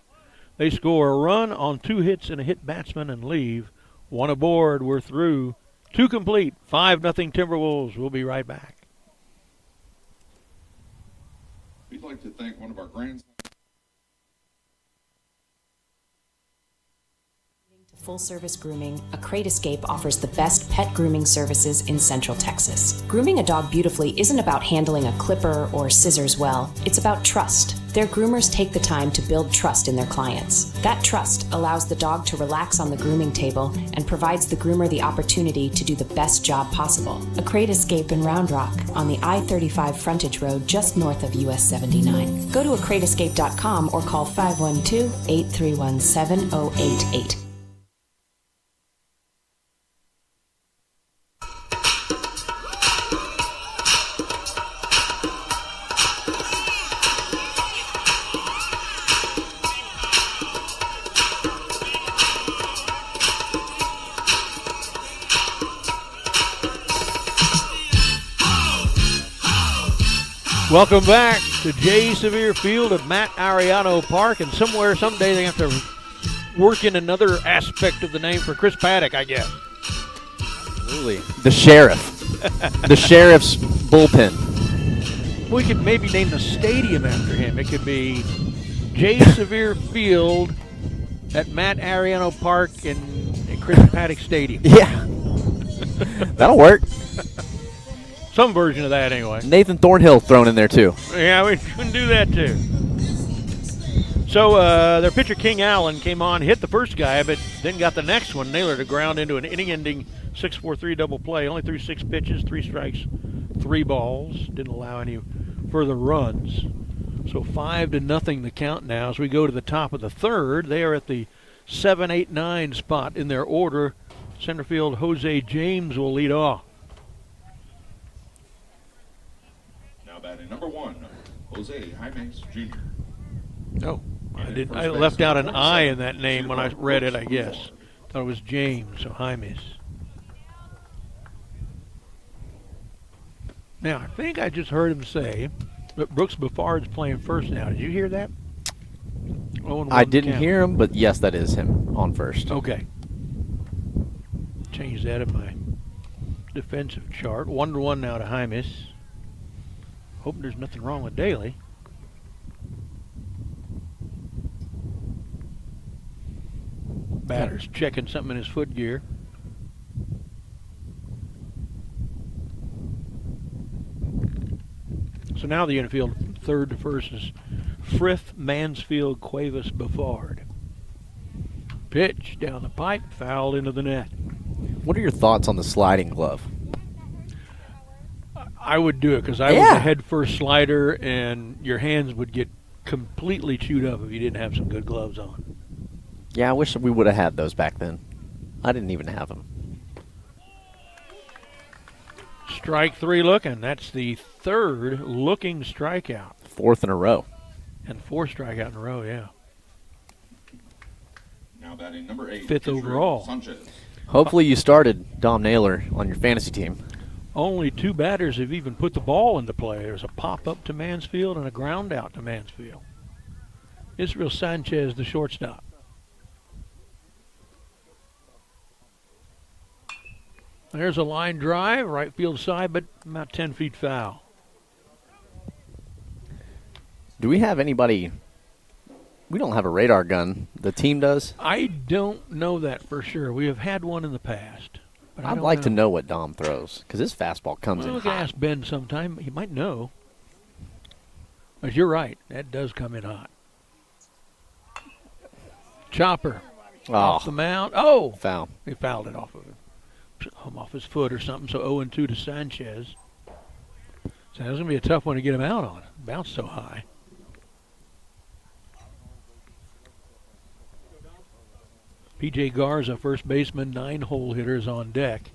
They score a run on 2 hits and a hit batsman and leave 1 aboard. We're through. 2 complete. 5-0 Timberwolves. We'll be right back. We'd like to thank one of our grandsons. Full service grooming, A Crate Escape offers the best pet grooming services in Central Texas. Grooming a dog beautifully isn't about handling a clipper or scissors well, it's about trust. Their groomers take the time to build trust in their clients. That trust allows the dog to relax on the grooming table and provides the groomer the opportunity to do the best job possible. A Crate Escape in Round Rock on the I-35 frontage road just north of US 79. Go to acrateescape.com or call 512-831-7088. Welcome back to J. Sevier Field at Matt Ariano Park, and someday they have to work in another aspect of the name for Chris Paddock, I guess. Absolutely. The Sheriff. The Sheriff's bullpen. We could maybe name the stadium after him. It could be J. Sevier Field at Matt Ariano Park and Chris Paddock Stadium. Yeah. That'll work. Some version of that, anyway. Nathan Thornhill thrown in there, too. Yeah, we can do that, too. So their pitcher, King Allen, came on, hit the first guy, but then got the next one, nailer to ground into an inning-ending 6-4-3 double play. Only threw 6 pitches, 3 strikes, 3 balls. Didn't allow any further runs. So 5-0 the count now as we go to the top of the third. They are at the 7, 8, 9 spot in their order. Center field Jose James will lead off. Batting number 1, Jose Jaimes Jr. Oh, I left out an I in that name when I read it, I guess. Thought it was James, so Jaimes. Now, I think I just heard him say that Brooks Buffard's playing first now. Did you hear that? I didn't hear him, but yes, that is him on first. Okay. Change that in my defensive chart. 1-1 now to Jaimes. Hoping there's nothing wrong with Daly. Batter's checking something in his foot gear. So now the infield, third to first, is Frith, Mansfield, Cuevas, Buffard. Pitch down the pipe, fouled into the net. What are your thoughts on the sliding glove? I would do it because I was a head-first slider, and your hands would get completely chewed up if you didn't have some good gloves on. Yeah, I wish we would have had those back then. I didn't even have them. Strike 3 looking. That's the third looking strikeout. 4th in a row. And 4 strikeout in a row, yeah. Now batting number 8, 5th overall. Sanchez. Hopefully you started Dom Naylor on your fantasy team. Only 2 batters have even put the ball into play. There's a pop-up to Mansfield and a ground out to Mansfield. Israel Sanchez, the shortstop. There's a line drive, right field side, but about 10 feet foul. Do we have anybody? We don't have a radar gun. The team does? I don't know that for sure. We have had one in the past. I'd like to know what Dom throws, because his fastball comes in we can hot. ask Ben sometime. He might know. But you're right. That does come in hot. Chopper off the mound. Oh! Foul. He fouled it off of him. Off his foot or something. So 0-2 to Sanchez. So that's going to be a tough one to get him out on. Bounced so high. P.J. Garza, first baseman, 9-hole hitters on deck.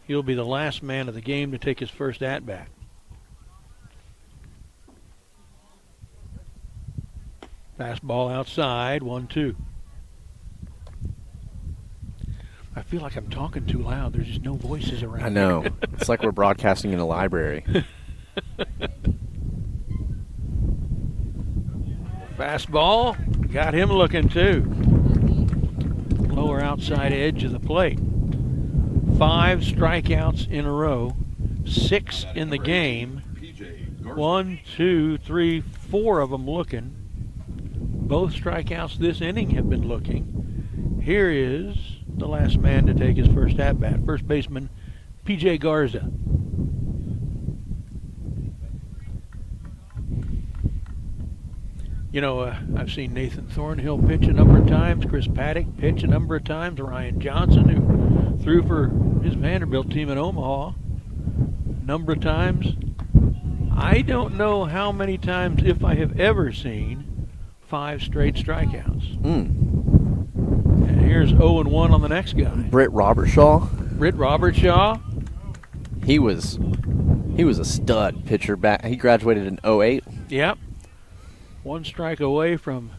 He'll be the last man of the game to take his first at-bat. Fastball outside, 1-2. I feel like I'm talking too loud. There's just no voices around. I know. Here. It's like we're broadcasting in a library. Fastball, got him looking too. Lower outside edge of the plate. 5 strikeouts in a row, 6 in the game. 1, 2, 3, 4 of them looking. Both strikeouts this inning have been looking. Here is the last man to take his first at-bat, first baseman P.J. Garza. You know, I've seen Nathan Thornhill pitch a number of times, Chris Paddock pitch a number of times, Ryan Johnson, who threw for his Vanderbilt team in Omaha a number of times. I don't know how many times, if I have ever seen, 5 straight strikeouts. And here's 0-1 on the next guy. Britt Robertshaw. He was a stud pitcher back. He graduated in 08. Yep. 1 strike away from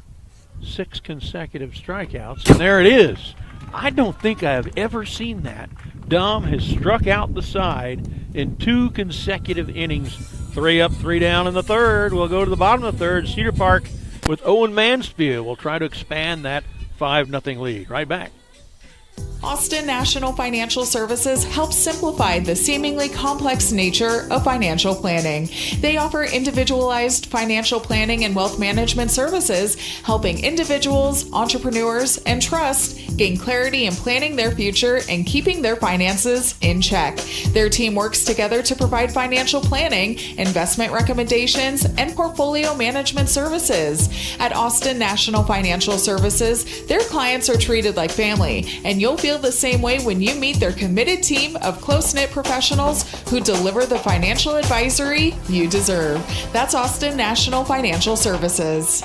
6 consecutive strikeouts. And there it is. I don't think I have ever seen that. Dom has struck out the side in 2 consecutive innings. 3 up, 3 down in the third. We'll go to the bottom of the third. Cedar Park with Owen Mansfield. We'll try to expand that 5-0 lead. Right back. Austin National Financial Services helps simplify the seemingly complex nature of financial planning. They offer individualized financial planning and wealth management services, helping individuals, entrepreneurs, and trusts gain clarity in planning their future and keeping their finances in check. Their team works together to provide financial planning, investment recommendations, and portfolio management services. At Austin National Financial Services, their clients are treated like family, and you'll feel the same way when you meet their committed team of close-knit professionals who deliver the financial advisory you deserve. That's Austin National Financial Services.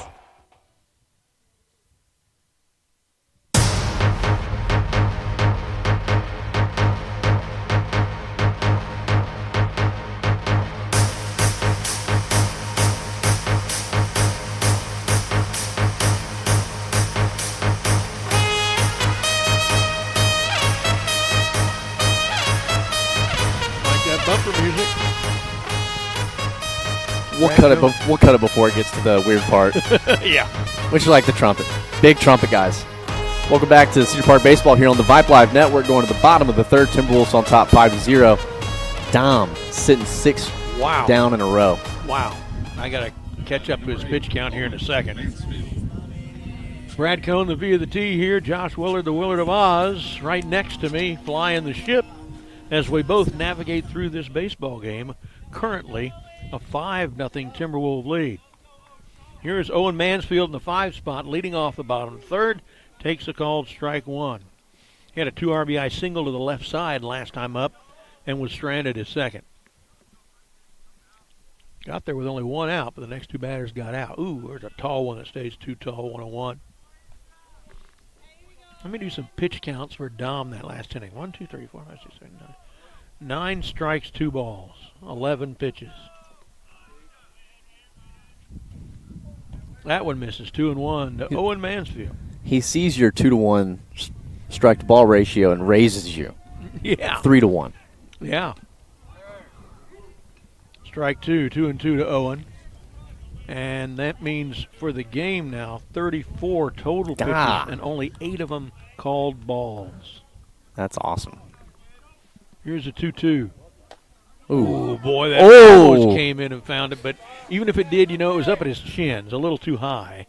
Bumper music. We'll cut it before it gets to the weird part. Yeah. Which is like the trumpet. Big trumpet guys. Welcome back to Cedar Park Baseball here on the Vype Live Network. Going to the bottom of the third. Timberwolves on top 5-0. Dom sitting 6 down in a row. Wow. I got to catch up to his pitch count here in a second. Brad Cohn, the V of the T here. Josh Willard, the Willard of Oz, right next to me, flying the ship as we both navigate through this baseball game. Currently a 5-0 Timberwolves lead. Here is Owen Mansfield in the 5 spot, leading off the bottom third. Takes a called strike 1. He had a 2 RBI single to the left side last time up and was stranded at second. Got there with only 1 out, but the next 2 batters got out. Ooh, there's a tall one that stays too tall, 1-1. Let me do some pitch counts for Dom that last inning. 1, 2, 3, 4, 5, 6, 7, 9. 9 strikes, 2 balls, 11 pitches. That one misses, 2-1 to Owen Mansfield. He sees your 2-to-1 strike to ball ratio and raises you. Yeah. 3-1. Yeah. Strike 2, 2-2 to Owen. And that means for the game now, 34 total pitches and only 8 of them called balls. That's awesome. Here's a 2-2. Ooh. Oh, boy, that almost came in and found it. But even if it did, you know, it was up at his shins, a little too high.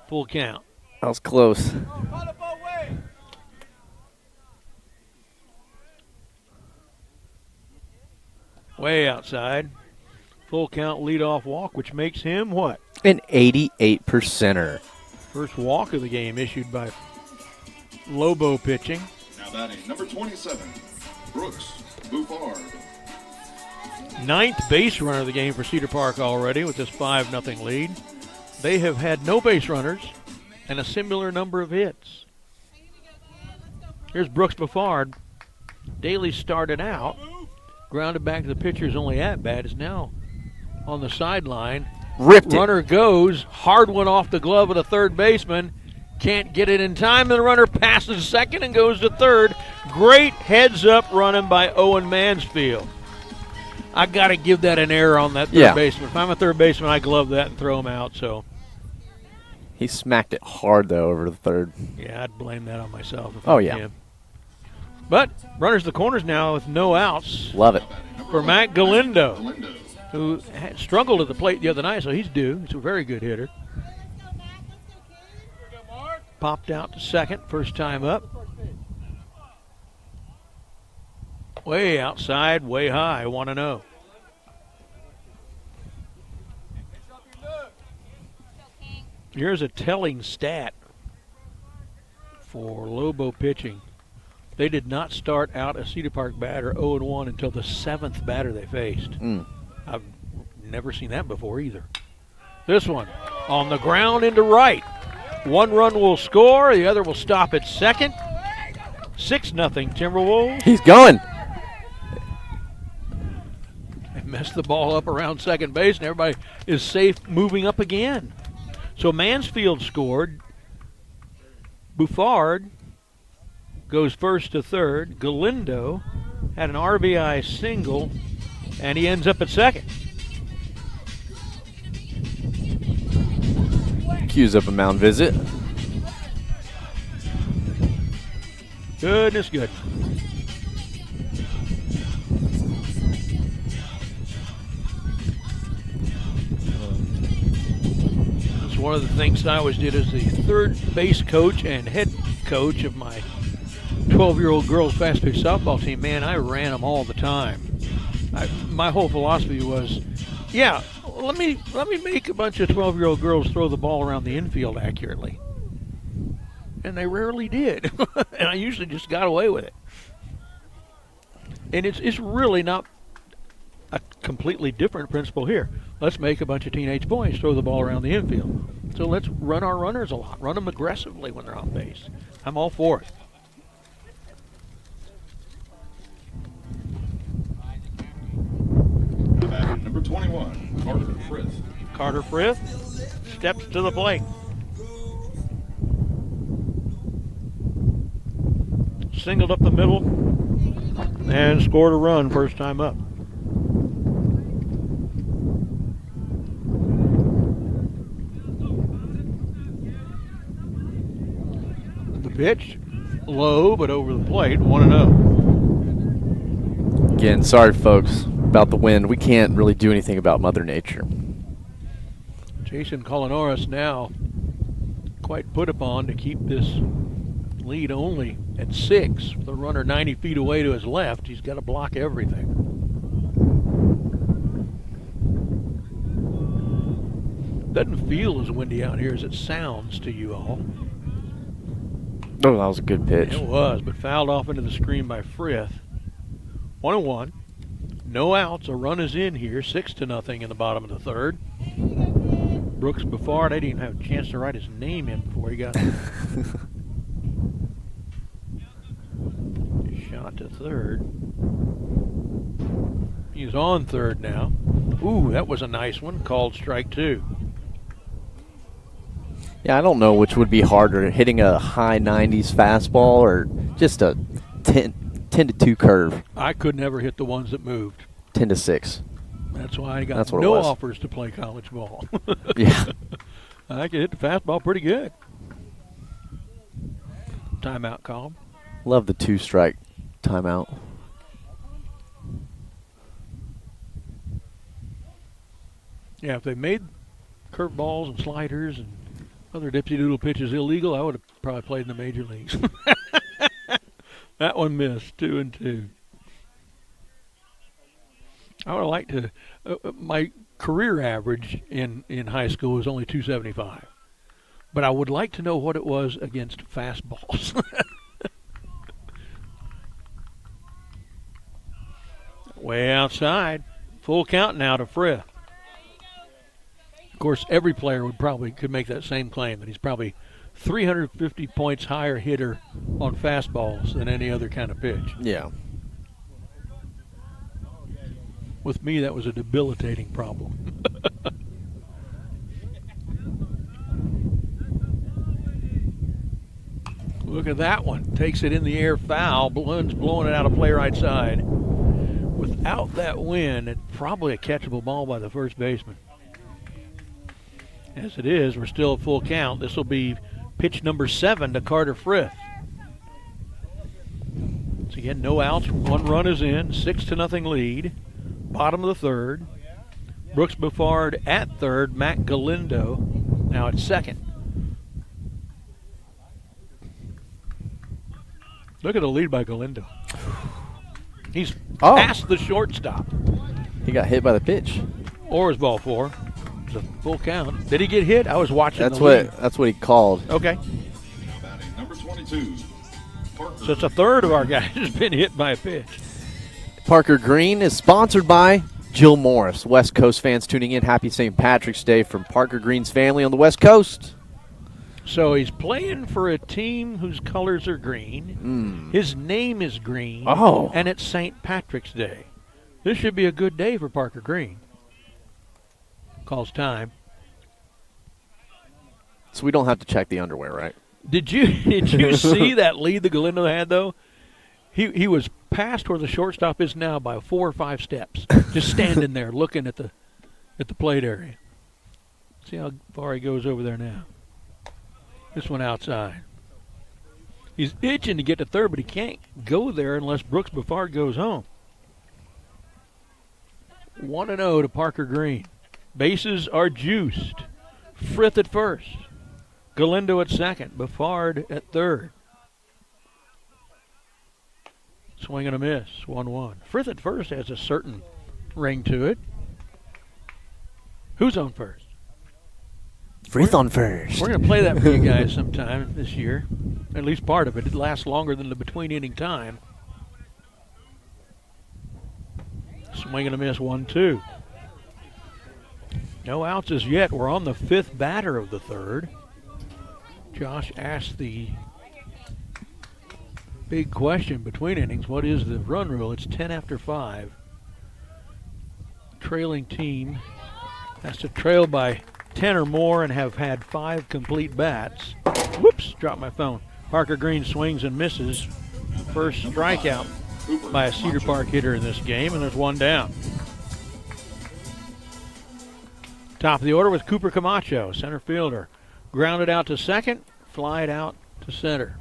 Full count. That was close. Way outside. Full count leadoff walk, which makes him what? An 88%er. First walk of the game issued by Lobo pitching. Now batting number 27, Brooks Buffard. ninth base runner of the game for Cedar Park already with this 5-0 lead. They have had no base runners and a similar number of hits. Here's Brooks Buffard. Daly started out, grounded back to the pitcher's only at-bat, is now on the sideline. Ripped it. Runner goes, hard one off the glove of the third baseman. Can't get it in time, and the runner passes second and goes to third. Great heads-up running by Owen Mansfield. I got to give that an error on that third baseman. If I'm a third baseman, I glove that and throw him out. So he smacked it hard, though, over the third. Yeah, I'd blame that on myself. If Oh, yeah. Him. But runners the corners now with no outs. Love it. For Matt Galindo, who had struggled at the plate the other night, so he's due. He's a very good hitter. Popped out to second, first time up. Way outside, way high, 1-0. Here's a telling stat for Lobo pitching. They did not start out a Cedar Park batter 0-1 until the 7th batter they faced. I've never seen that before either. This one on the ground into right. One run will score, the other will stop at second. 6-0 Timberwolves. He's going. They messed the ball up around second base, and everybody is safe moving up again. So Mansfield scored. Buffard goes first to third. Galindo had an RBI single, and he ends up at second. Cues up a mound visit. Goodness good. That's one of the things I always did as the third base coach and head coach of my 12-year-old girls fast pitch softball team. Man, I ran them all the time. My whole philosophy was, let me make a bunch of 12-year-old girls throw the ball around the infield accurately. And they rarely did. And I usually just got away with it. And it's really not a completely different principle here. Let's make a bunch of teenage boys throw the ball around the infield. So let's run our runners a lot. Run them aggressively when they're on base. I'm all for it. Number 21, Carter Frith. Carter Frith steps to the plate. Singled up the middle and scored a run first time up. The pitch, low but over the plate, 1-0. Again, sorry folks about the wind. We can't really do anything about Mother Nature. Jason Colinoris now quite put upon to keep this lead only at 6. With the runner 90 feet away to his left, he's got to block everything. Doesn't feel as windy out here as it sounds to you all. Oh, that was a good pitch. It was, but fouled off into the screen by Frith. 1-1. No outs. A run is in here. 6-0 in the bottom of the third. Brooks Buffard, I didn't even have a chance to write his name in before he got shot to third. He's on third now. Ooh, that was a nice one. Called strike 2. Yeah, I don't know which would be harder, hitting a high 90s fastball or just a 10-2 curve. I could never hit the ones that moved. 10-6. That's why I got what no it was. offers to play college ball. Yeah. I could hit the fastball pretty good. Timeout call. Love the 2-strike timeout. Yeah, if they made curveballs and sliders and other dipsy-doodle pitches illegal, I would have probably played in the major leagues. That one missed, 2-2. I would have liked to. My career average in high school was only 275, but I would like to know what it was against fastballs. Way outside, Full count now to Frith. Of course, every player could make that same claim that he's probably 350 points higher hitter on fastballs than any other kind of pitch. Yeah. With me, that was a debilitating problem. Look at that one. Takes it in the air foul. Blund's blowing it out of play right side. Without that win, it's probably a catchable ball by the first baseman. As it is, we're still at full count. This will be pitch number 7 to Carter Frith. So again, no outs. 1 run is in. 6-0 lead. Bottom of the third. Brooks Buffard at third. Matt Galindo now at second. Look at the lead by Galindo. He's past the shortstop. He got hit by the pitch. Or is ball 4. It's a full count. Did he get hit? I was watching That's what he called. Okay. Number 22. So it's a third of our guys has been hit by a pitch. Parker Green is sponsored by Jill Morris. West Coast fans tuning in, happy St. Patrick's Day from Parker Green's family on the West Coast. So he's playing for a team whose colors are green. His name is Green. Oh. And it's St. Patrick's Day. This should be a good day for Parker Green. Calls time. So we don't have to check the underwear, right? Did you see that lead that Galindo had, though? He was past where the shortstop is now by 4 or 5 steps, just standing there looking at the plate area. See how far he goes over there now. This one outside. He's itching to get to third, but he can't go there unless Brooks Buffard goes home. 1-0 to Parker Green. Bases are juiced. Frith at first. Galindo at second. Buffard at third. Swing and a miss. 1-1. Frith at first has a certain ring to it. Who's on first? Frith on first. We're going to play that for you guys sometime this year. At least part of it. It lasts longer than the between inning time. Swing and a miss. 1-2. No outs as yet. We're on the 5th batter of the third. Josh asked the big question between innings. What is the run rule? It's 10 after 5. Trailing team has to trail by 10 or more and have had 5 complete bats. Whoops, dropped my phone. Parker Green swings and misses. First strikeout by a Cedar Park hitter in this game, and there's 1 down. Top of the order with Cooper Camacho, center fielder. Grounded out to second, flied out to center.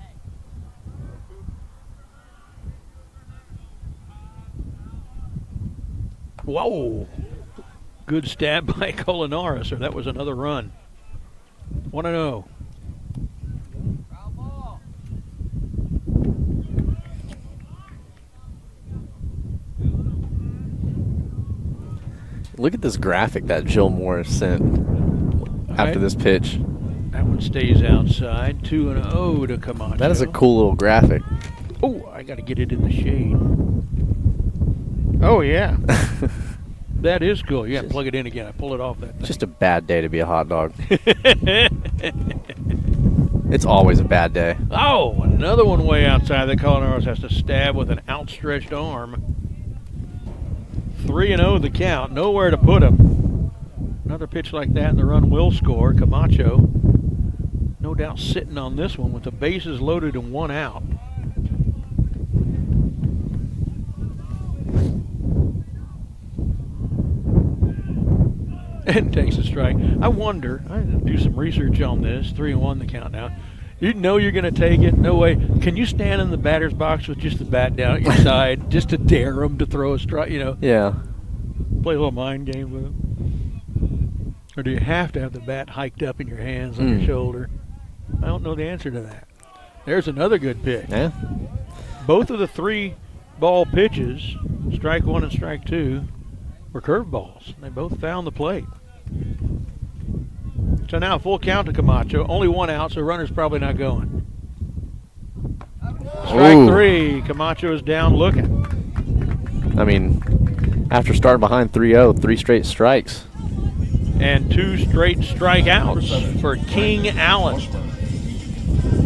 Whoa. Good stab by Colinaris, or that was another run. 1-0. Look at this graphic that Jill Morris sent after this pitch. That one stays outside. 2-0 to Camacho. That is a cool little graphic. Oh, I got to get it in the shade. Oh, yeah. That is cool. You got to plug it in again. I pull it off that thing. Just a bad day to be a hot dog. It's always a bad day. Oh, another one way outside that Colinaris has to stab with an outstretched arm. 3-0 the count. Nowhere to put him. Another pitch like that and the run will score. Camacho, no doubt sitting on this one with the bases loaded and 1 out. And takes a strike. I wonder, I had to do some research on this. 3-1 the count now. You know you're going to take it. No way. Can you stand in the batter's box with just the bat down at your side just to dare them to throw a strike, you know? Yeah. Play a little mind game with them? Or do you have to have the bat hiked up in your hands on your shoulder? I don't know the answer to that. There's another good pitch. Yeah. Both of the 3 ball pitches, strike 1 and strike 2, were curveballs. They both found the plate. So now full count to Camacho. Only 1 out, so runner's probably not going. Strike 3. Camacho is down looking. I mean, After starting behind 3-0, 3 straight strikes. And 2 straight strikeouts for King Allen.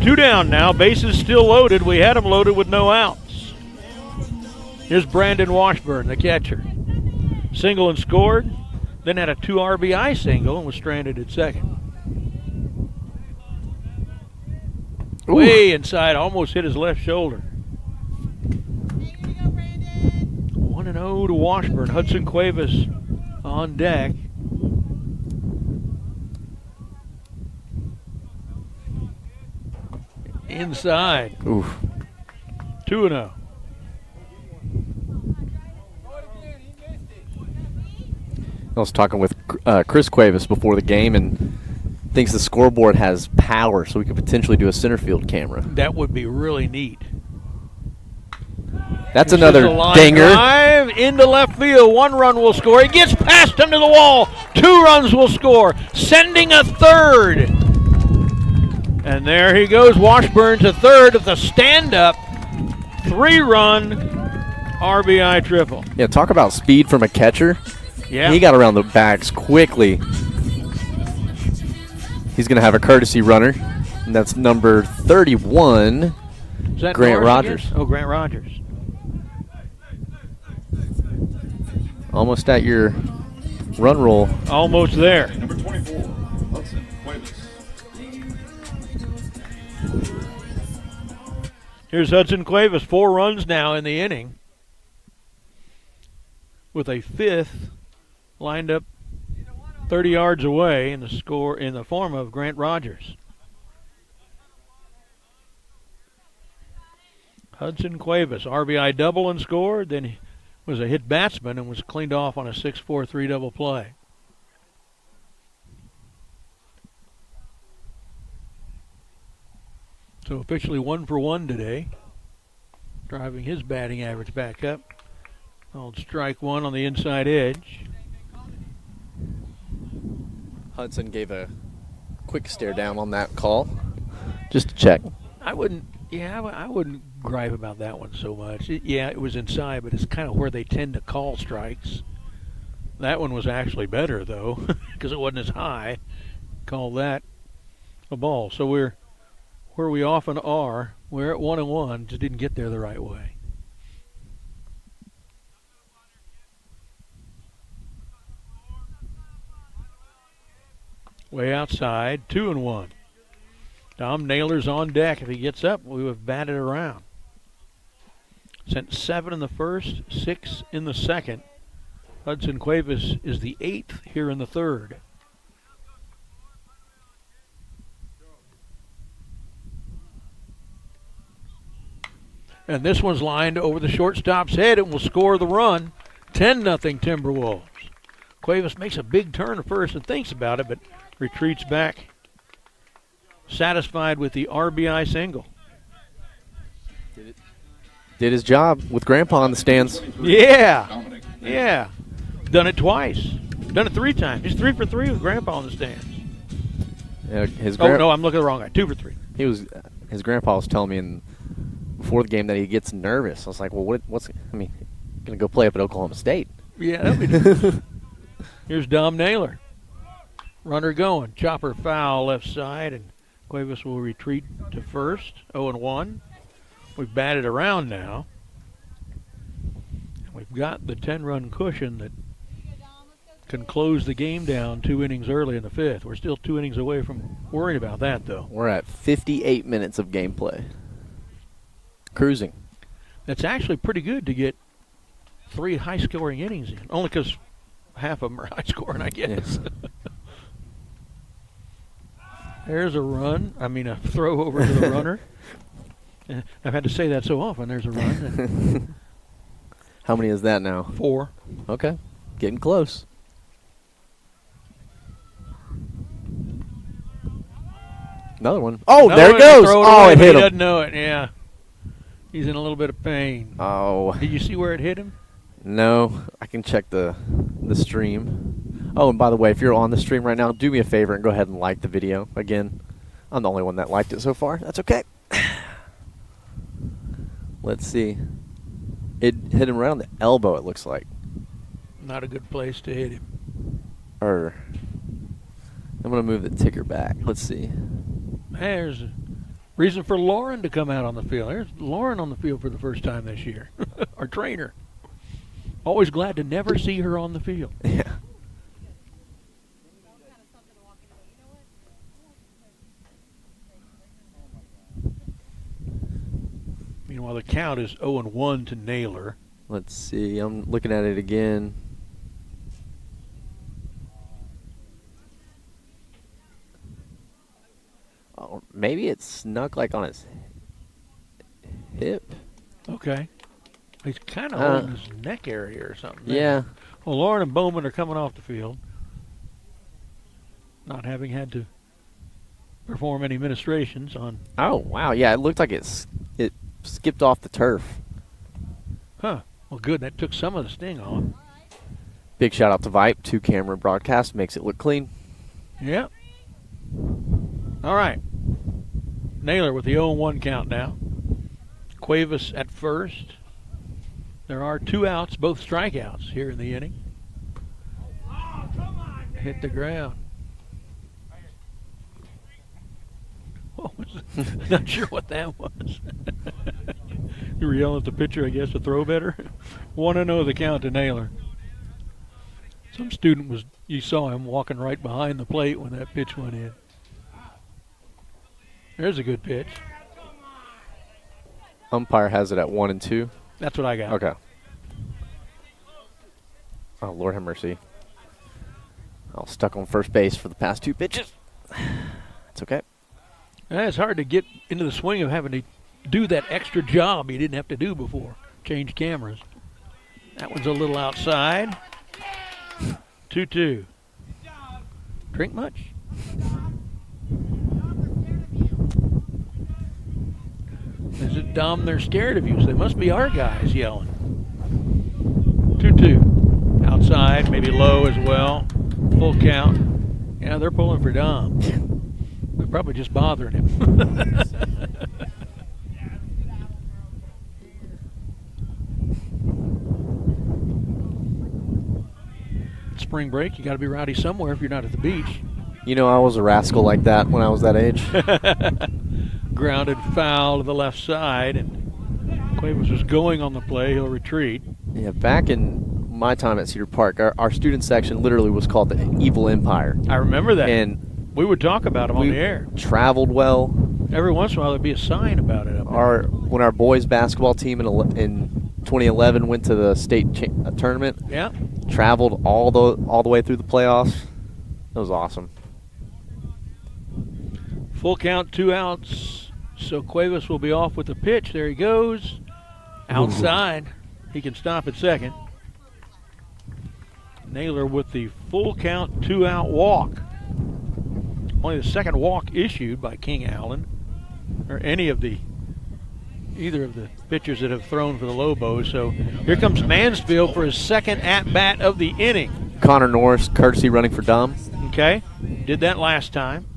2 down now, bases still loaded. We had them loaded with no outs. Here's Brandon Washburn, the catcher. Single and scored, then had a 2 RBI single and was stranded at second. Ooh. Way inside, almost hit his left shoulder. 1-0 to Washburn. Hudson Cuevas on deck. Inside. Oof. 2-0. I was talking with Chris Cuevas before the game and thinks the scoreboard has power, so we could potentially do a center field camera. That would be really neat. That's another dinger. Drive into left field. 1 run will score. He gets past him to the wall. 2 runs will score. Sending a third. And there he goes. Washburn to third with a stand-up 3-run RBI triple. Yeah, talk about speed from a catcher. Yeah. He got around the backs quickly. He's going to have a courtesy runner, and that's number 31, Is that Grant Norris Rogers. Again? Oh, Grant Rogers. Almost at your run roll. Almost there. Number 24, Hudson Cuevas. Here's Hudson Cuevas, 4 runs now in the inning, with a 5th lined up 30 yards away in the score in the form of Grant Rogers. Hudson Cuevas, RBI double and scored, then he was a hit batsman and was cleaned off on a 6-4-3 double play. So officially 1 for 1 today, driving his batting average back up. Called strike 1 on the inside edge. Hudson gave a quick stare down on that call, just to check. I wouldn't gripe about that one so much. It was inside, but it's kind of where they tend to call strikes. That one was actually better, though, because it wasn't as high. Call that a ball. So we're where we often are. We're at 1-1, just didn't get there the right way. Way outside, 2-1. Tom Naylor's on deck. If he gets up, we have batted around. Sent 7 in the first, 6 in the second. Hudson Cuevas is the 8th here in the third. And this one's lined over the shortstop's head and will score the run. 10-0 Timberwolves. Cuevas makes a big turn at first and thinks about it, but retreats back, satisfied with the RBI single. Did his job with Grandpa in the stands. Yeah. Yeah. Done it twice. Done it 3 times. He's 3 for 3 with Grandpa in the stands. Yeah, no, I'm looking at the wrong guy. 2 for 3. His grandpa was telling me before the game that he gets nervous. I was like, well, going to go play up at Oklahoma State. Yeah, that'd be nice. Here's Dom Naylor. Runner going. Chopper foul left side, and Cuevas will retreat to first. 0-1. We've batted around now. We've got the 10-run cushion that can close the game down 2 innings early in the 5th. We're still 2 innings away from worrying about that, though. We're at 58 minutes of gameplay. Cruising. That's actually pretty good to get 3 high-scoring innings in, only because half of them are high-scoring, I guess. Yeah. There's a throw over to the runner. I've had to say that so often. There's a run. How many is that now? 4. Okay. Getting close. Another one. Oh, there it goes. Oh, it hit him. He doesn't know it, yeah. He's in a little bit of pain. Oh. Did you see where it hit him? No. I can check the stream. Oh, and by the way, if you're on the stream right now, do me a favor and go ahead and like the video. Again, I'm the only one that liked it so far. That's okay. Let's see. It hit him right on the elbow, it looks like. Not a good place to hit him. I'm going to move the ticker back. Let's see. There's a reason for Lauren to come out on the field. There's Lauren on the field for the first time this year. Our trainer. Always glad to never see her on the field. Yeah. Meanwhile, the count is 0-1 to Naylor. Let's see. I'm looking at it again. Oh, maybe it snuck like on his hip. Okay. He's kind of holding his neck area or something. Yeah. Well, Lauren and Bowman are coming off the field, not having had to perform any ministrations on. Oh, wow. Yeah, it looked like it skipped off the turf. Huh. Well, good. That took some of the sting off. Big shout out to Vype. 2-camera broadcast makes it look clean. Yep. All right. Naylor with the 0-1 count now. Cuevas at first. There are 2 outs, both strikeouts here in the inning. Hit the ground. What was it? Not sure what that was. You were yelling at the pitcher, I guess, to throw better. 1-0 the count to Naylor. Some student you saw him walking right behind the plate when that pitch went in. There's a good pitch. Umpire has it at 1-2. That's what I got. Okay. Oh, Lord have mercy. I was stuck on first base for the past 2 pitches. It's okay. It's hard to get into the swing of having to do that extra job you didn't have to do before. Change cameras. That one's a little outside. 2-2. Drink much? Is it dumb they're scared of you? So they must be our guys yelling. 2-2. Outside, maybe low as well. Full count. Yeah, they're pulling for Dom. They're probably just bothering him. Spring break, you got to be rowdy somewhere if you're not at the beach. You know, I was a rascal like that when I was that age. Grounded foul to the left side, and Cuevas was going on the play. He'll retreat. Yeah, back in my time at Cedar Park, our student section literally was called the Evil Empire. I remember that. And we would talk about them on the air. Traveled well. Every once in a while, there'd be a sign about it up there. When our boys basketball team in 2011 went to the state tournament. Yeah. Traveled all the way through the playoffs. It was awesome. Full count, 2 outs. So Cuevas will be off with the pitch. There he goes. Outside. He can stop at second. Naylor with the full count, 2-out walk. Only the second walk issued by King Allen, or either of the pitchers that have thrown for the Lobos. So here comes Mansfield for his second at-bat of the inning. Connor Norris, courtesy running for Dom. Okay, did that last time.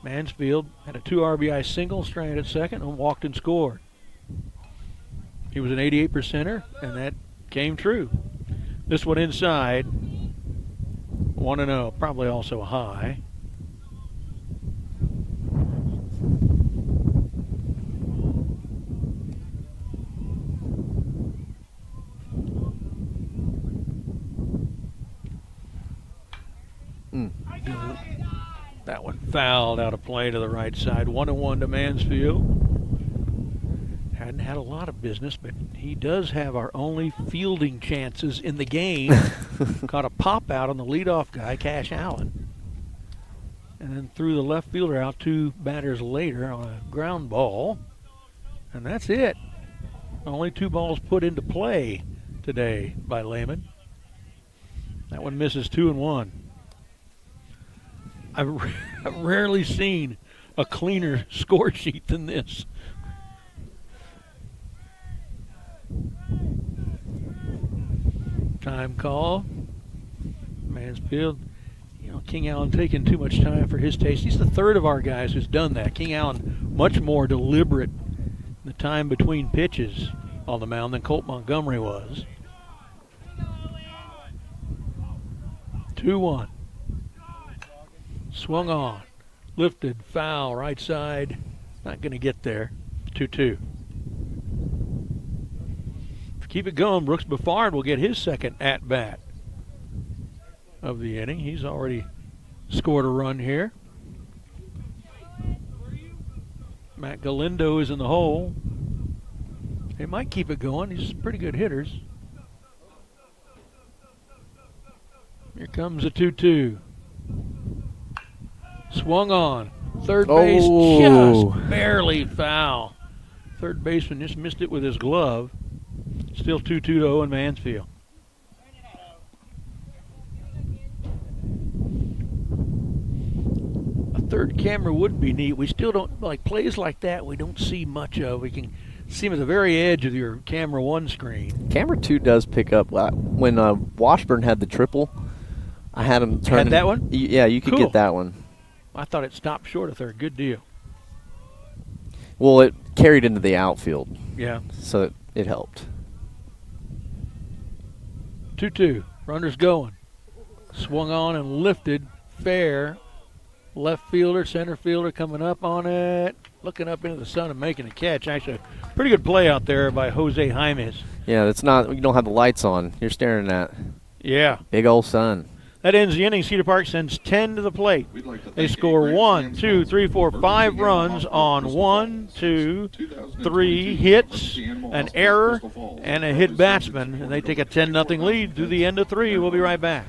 Mansfield had a 2 RBI single, stranded at second, and walked and scored. He was an 88%er, and that came true. This one inside, 1-0, probably also a high. That one fouled out of play to the right side. 1-1 to Mansfield. Hadn't had a lot of business, but he does have our only fielding chances in the game. Caught a pop out on the leadoff guy, Cash Allen. And then threw the left fielder out 2 batters later on a ground ball. And that's it. Only 2 balls put into play today by Lehman. That one misses 2-1. I've rarely seen a cleaner score sheet than this. Time call. Mansfield, King Allen taking too much time for his taste. He's the third of our guys who's done that. King Allen much more deliberate in the time between pitches on the mound than Colt Montgomery was. 2-1. Swung on. Lifted. Foul. Right side. Not going to get there. 2-2. Keep it going. Brooks Buffard will get his second at-bat of the inning. He's already scored a run here. Matt Galindo is in the hole. They might keep it going. He's pretty good hitters. Here comes a 2-2. Swung on. Third base just barely foul. Third baseman just missed it with his glove. Still 2-2 to Owen Mansfield. A third camera would be neat. We still don't, like plays like that, we don't see much of. We can see them at the very edge of your camera 1 screen. Camera 2 does pick up. When Washburn had the triple, I had him turn. Had that one? Yeah, you could get that one. I thought it stopped short of third. Good deal. Well, it carried into the outfield. Yeah. So it helped. 2-2. Runner's going. Swung on and lifted. Fair. Left fielder, center fielder coming up on it. Looking up into the sun and making a catch. Actually, pretty good play out there by Jose Jaimes. Yeah, it's not. You don't have the lights on. You're staring at. Yeah. Big old sun. That ends the inning. Cedar Park sends 10 to the plate. They score 1, 2, 3, 4, 5 runs on 1, 2, 3 hits, an error, and a hit batsman. And they take a 10-0 lead through the end of 3. We'll be right back.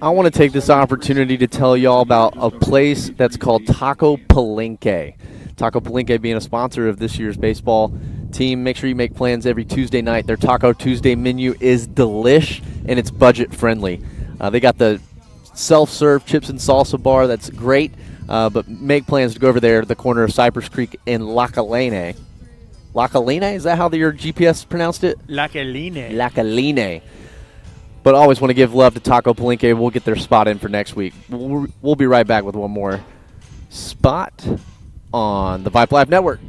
I want to take this opportunity to tell y'all about a place that's called Taco Palenque. Taco Palenque being a sponsor of this year's baseball team. Make sure you make plans every Tuesday night. Their Taco Tuesday menu is delish and it's budget friendly. They got the self-serve chips and salsa bar. That's great, but make plans to go over there to the corner of Cypress Creek in La Calene. La Calene? Is that how your GPS pronounced it? La Calene. La Calene. But I always want to give love to Taco Palenque. We'll get their spot in for next week. We'll be right back with one more spot on the Vype Live Network.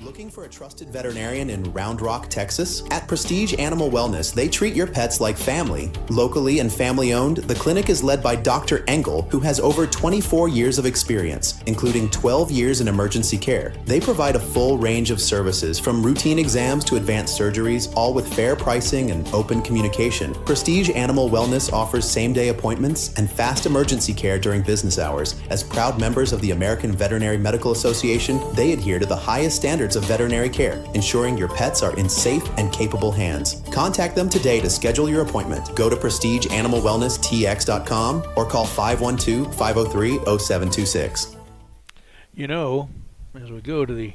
Looking for a trusted veterinarian in Round Rock, Texas? At Prestige Animal Wellness, they treat your pets like family. Locally and family-owned, the clinic is led by Dr. Engel, who has over 24 years of experience, including 12 years in emergency care. They provide a full range of services, from routine exams to advanced surgeries, all with fair pricing and open communication. Prestige Animal Wellness offers same-day appointments and fast emergency care during business hours. As proud members of the American Veterinary Medical Association, they adhere to the highest standards of veterinary care, ensuring your pets are in safe and capable hands. Contact them today to schedule your appointment. Go to prestigeanimalwellnesstx.com or call 512-503-0726. You know, as we go to the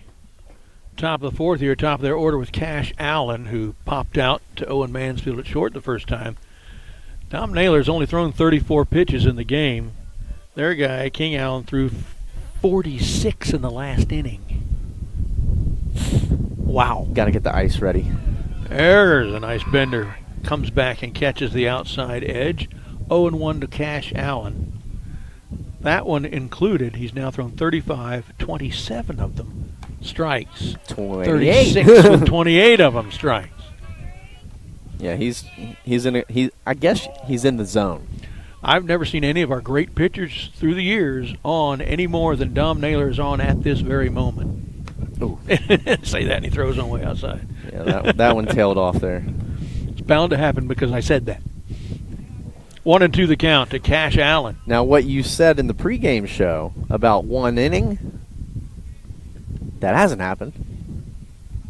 top of the fourth here, top of their order with Cash Allen, who popped out to Owen Mansfield at short the first time. Tom Naylor's only thrown 34 pitches in the game. Their guy, King Allen, threw 46 in the last inning. Wow. Got to get the ice ready. There's a nice bender. Comes back and catches the outside edge. 0-1 to Cash Allen. That one included, he's now thrown 35, 27 of them strikes. 28. 36 with 28 of them strikes. Yeah, he's in I guess he's in the zone. I've never seen any of our great pitchers through the years on any more than Dom Naylor is on at this very moment. Ooh. Say that and he throws on way outside. Yeah, that one tailed off there. It's bound to happen because I said that. 1-2 the count to Cash Allen. Now, what you said in the pregame show about one inning, that hasn't happened.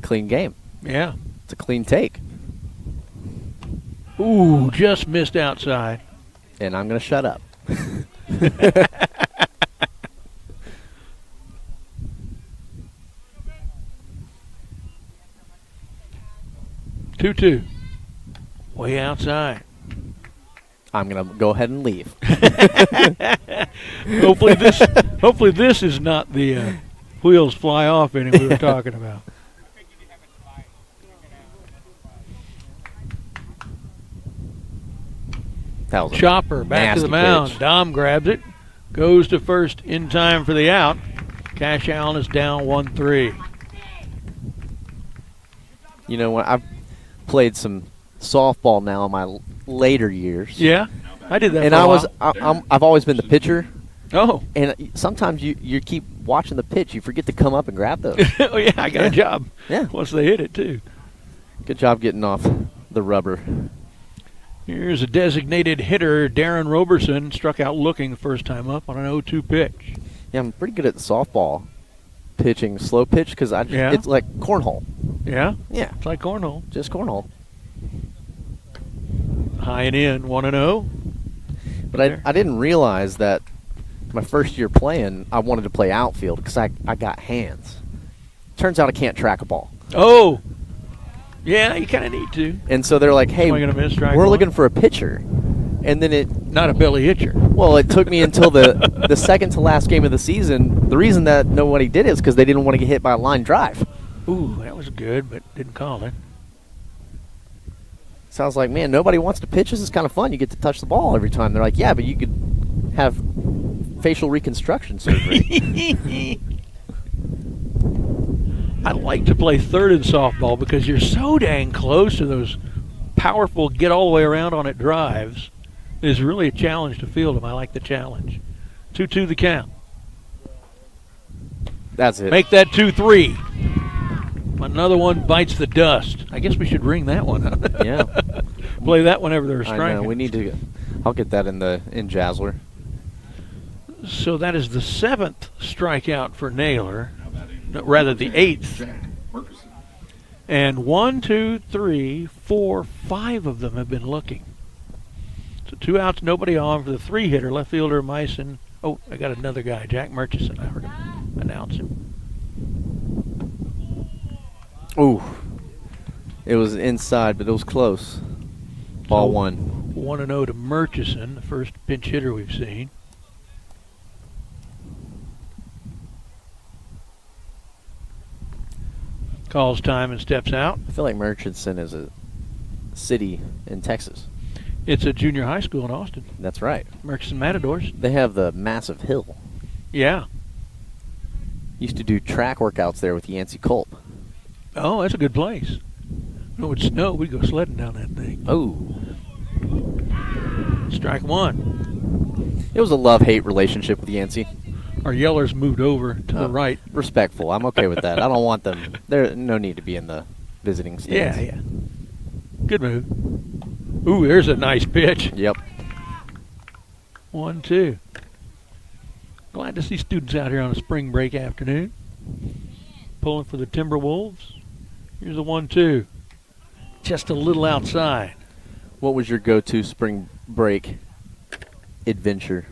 Clean game. Yeah. It's a clean take. Ooh, just missed outside. And I'm going to shut up. 2-2. Way outside. I'm going to go ahead and leave. Hopefully this is not the wheels fly off inning we were talking about. That was a Chopper back to the nasty mound. pitch. Dom grabs it, goes to first in time for the out. Cash Allen is down 1-3. You know what? I've played some softball now in my later years. Yeah, I did that. And for a while. I've always been the pitcher. Oh. And sometimes you keep watching the pitch, you forget to come up and grab those. Oh yeah, I got a job. Yeah. Once they hit it too. Good job getting off the rubber. Here's a designated hitter, Darren Roberson, struck out looking the first time up on an 0-2 pitch. Yeah, I'm pretty good at softball pitching, slow pitch, because it's like cornhole. Yeah? Yeah. It's like cornhole. Just cornhole. High and in, 1-0. But I didn't realize that my first year playing, I wanted to play outfield because I got hands. Turns out I can't track a ball. Oh! Yeah, you kind of need to. And so they're like, hey, Swing and a miss, strike we're one. looking for a pitcher. And then Not a Billy Hitcher. Well, it took me until the second to last game of the season. The reason that nobody did it is because they didn't want to get hit by a line drive. Ooh, that was good, but didn't call it. Sounds like, man, nobody wants to pitch. This is kind of fun. You get to touch the ball every time. They're like, yeah, but you could have facial reconstruction surgery. I like to play third in softball because you're so dang close to those powerful get all the way around on it drives. It's really a challenge to field them. I like the challenge. 2-2 the count. That's it. Make that 2-3. Another one bites the dust. I guess we should ring that one up. Yeah. Play that whenever they're striking. I know. We need to. I'll get that in Jazzler. So that is the 7th strikeout for Naylor. No, rather, the 8th. And 1, 2, 3, 4, 5 of them have been looking. So 2 outs, nobody on for the 3-hitter, left fielder Myson. Oh, I got another guy, Jack Murchison. I heard him announce him. Ooh. It was inside, but it was close. Ball So, one. 1-0 to Murchison, the first pinch hitter we've seen. Calls time and steps out. I feel like Murchison is a city in Texas. It's a junior high school in Austin. That's right. Murchison Matadors. They have the massive hill. Yeah. Used to do track workouts there with Yancey Culp. Oh, that's a good place. When it would snow, we'd go sledding down that thing. Oh. Strike one. It was a love-hate relationship with Yancey. Our yellers moved over to the right. Respectful. I'm okay with that. I don't want them. There's no need to be in the visiting stands. Yeah, yeah. Good move. Ooh, there's a nice pitch. Yep. 1-2. Glad to see students out here on a spring break afternoon. Pulling for the Timberwolves. Here's a 1-2. Just a little outside. What was your go-to spring break adventure?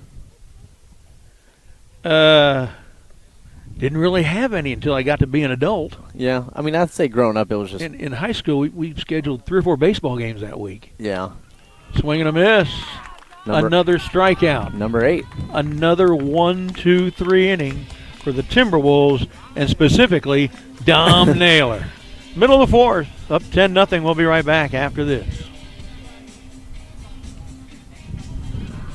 Didn't really have any until I got to be an adult. Yeah, I mean, I'd say growing up it was just... In high school, we scheduled 3 or 4 baseball games that week. Yeah. Swing and a miss. Another strikeout. Number 8. Another 1, 2, 3 inning for the Timberwolves, and specifically Dom Naylor. Middle of the 4th, up 10-0. We'll be right back after this.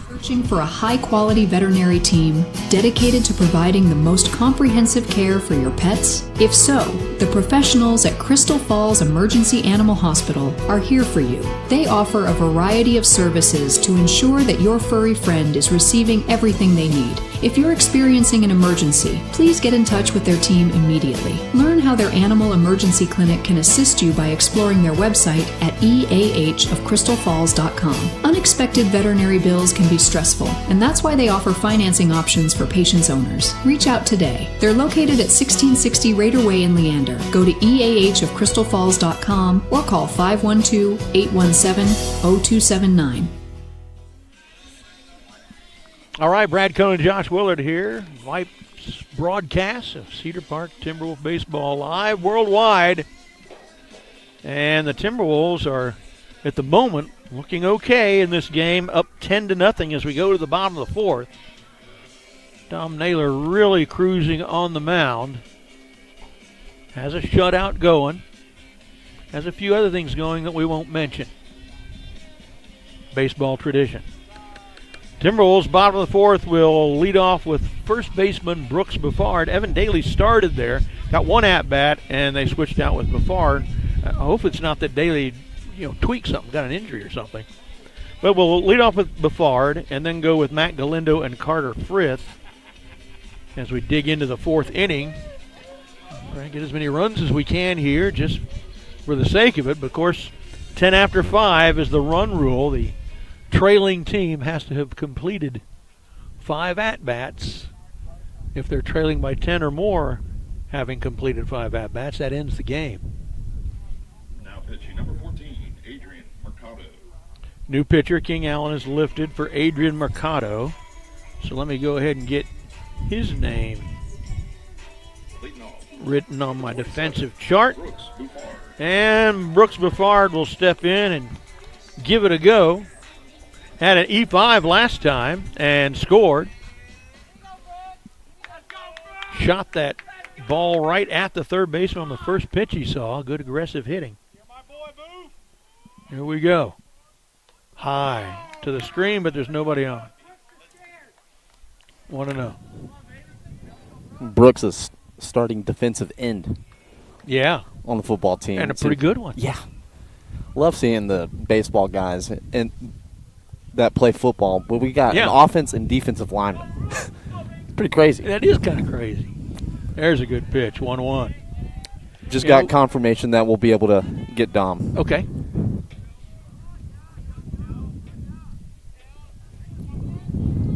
Searching for a high-quality veterinary team dedicated to providing the most comprehensive care for your pets? If so, the professionals at Crystal Falls Emergency Animal Hospital are here for you. They offer a variety of services to ensure that your furry friend is receiving everything they need. If you're experiencing an emergency, please get in touch with their team immediately. Learn how their animal emergency clinic can assist you by exploring their website at eahofcrystalfalls.com. Unexpected veterinary bills can be stressful, and that's why they offer financing options for patients' owners. Reach out today. They're located at 1660 Raider Way in Leander. Go to eahofcrystalfalls.com or call 512-817-0279. All right, Brad Cohn and Josh Willard here. Vype's broadcast of Cedar Park Timberwolf Baseball live worldwide. And the Timberwolves are, at the moment, looking okay in this game, up 10-0 as we go to the bottom of the 4th. Dom Naylor really cruising on the mound. Has a shutout going. Has a few other things going that we won't mention. baseball tradition. Timberwolves, bottom of the fourth, will lead off with first baseman Brooks Buffard. Evan Daly started there, got one at-bat, and they switched out with Buffard. I hope it's not that Daly, tweaked something, got an injury or something. But we'll lead off with Buffard and then go with Matt Galindo and Carter Frith as we dig into the fourth inning. Try to get as many runs as we can here just for the sake of it. But, of course, 10 after 5 is the run rule. The trailing team has to have completed 5 at-bats. If they're trailing by 10 or more, having completed 5 at-bats, that ends the game. Now pitching number 14, Adrian Mercado. New pitcher, King Allen, is lifted for Adrian Mercado. So let me go ahead and get his name written on my defensive chart. And Brooks Buffard will step in and give it a go. Had an E5 last time and scored. Shot that ball right at the third baseman on the first pitch he saw. Good aggressive hitting. Here we go. High to the screen, but there's nobody on. 1-0. Brooks is starting defensive end. Yeah. On the football team. And a pretty good one. Yeah. Love seeing the baseball guys and that play football, but we got an offense and defensive lineman. Pretty crazy. That is kind of crazy. There's a good pitch, 1-1. Just got confirmation that we'll be able to get Dom. Okay.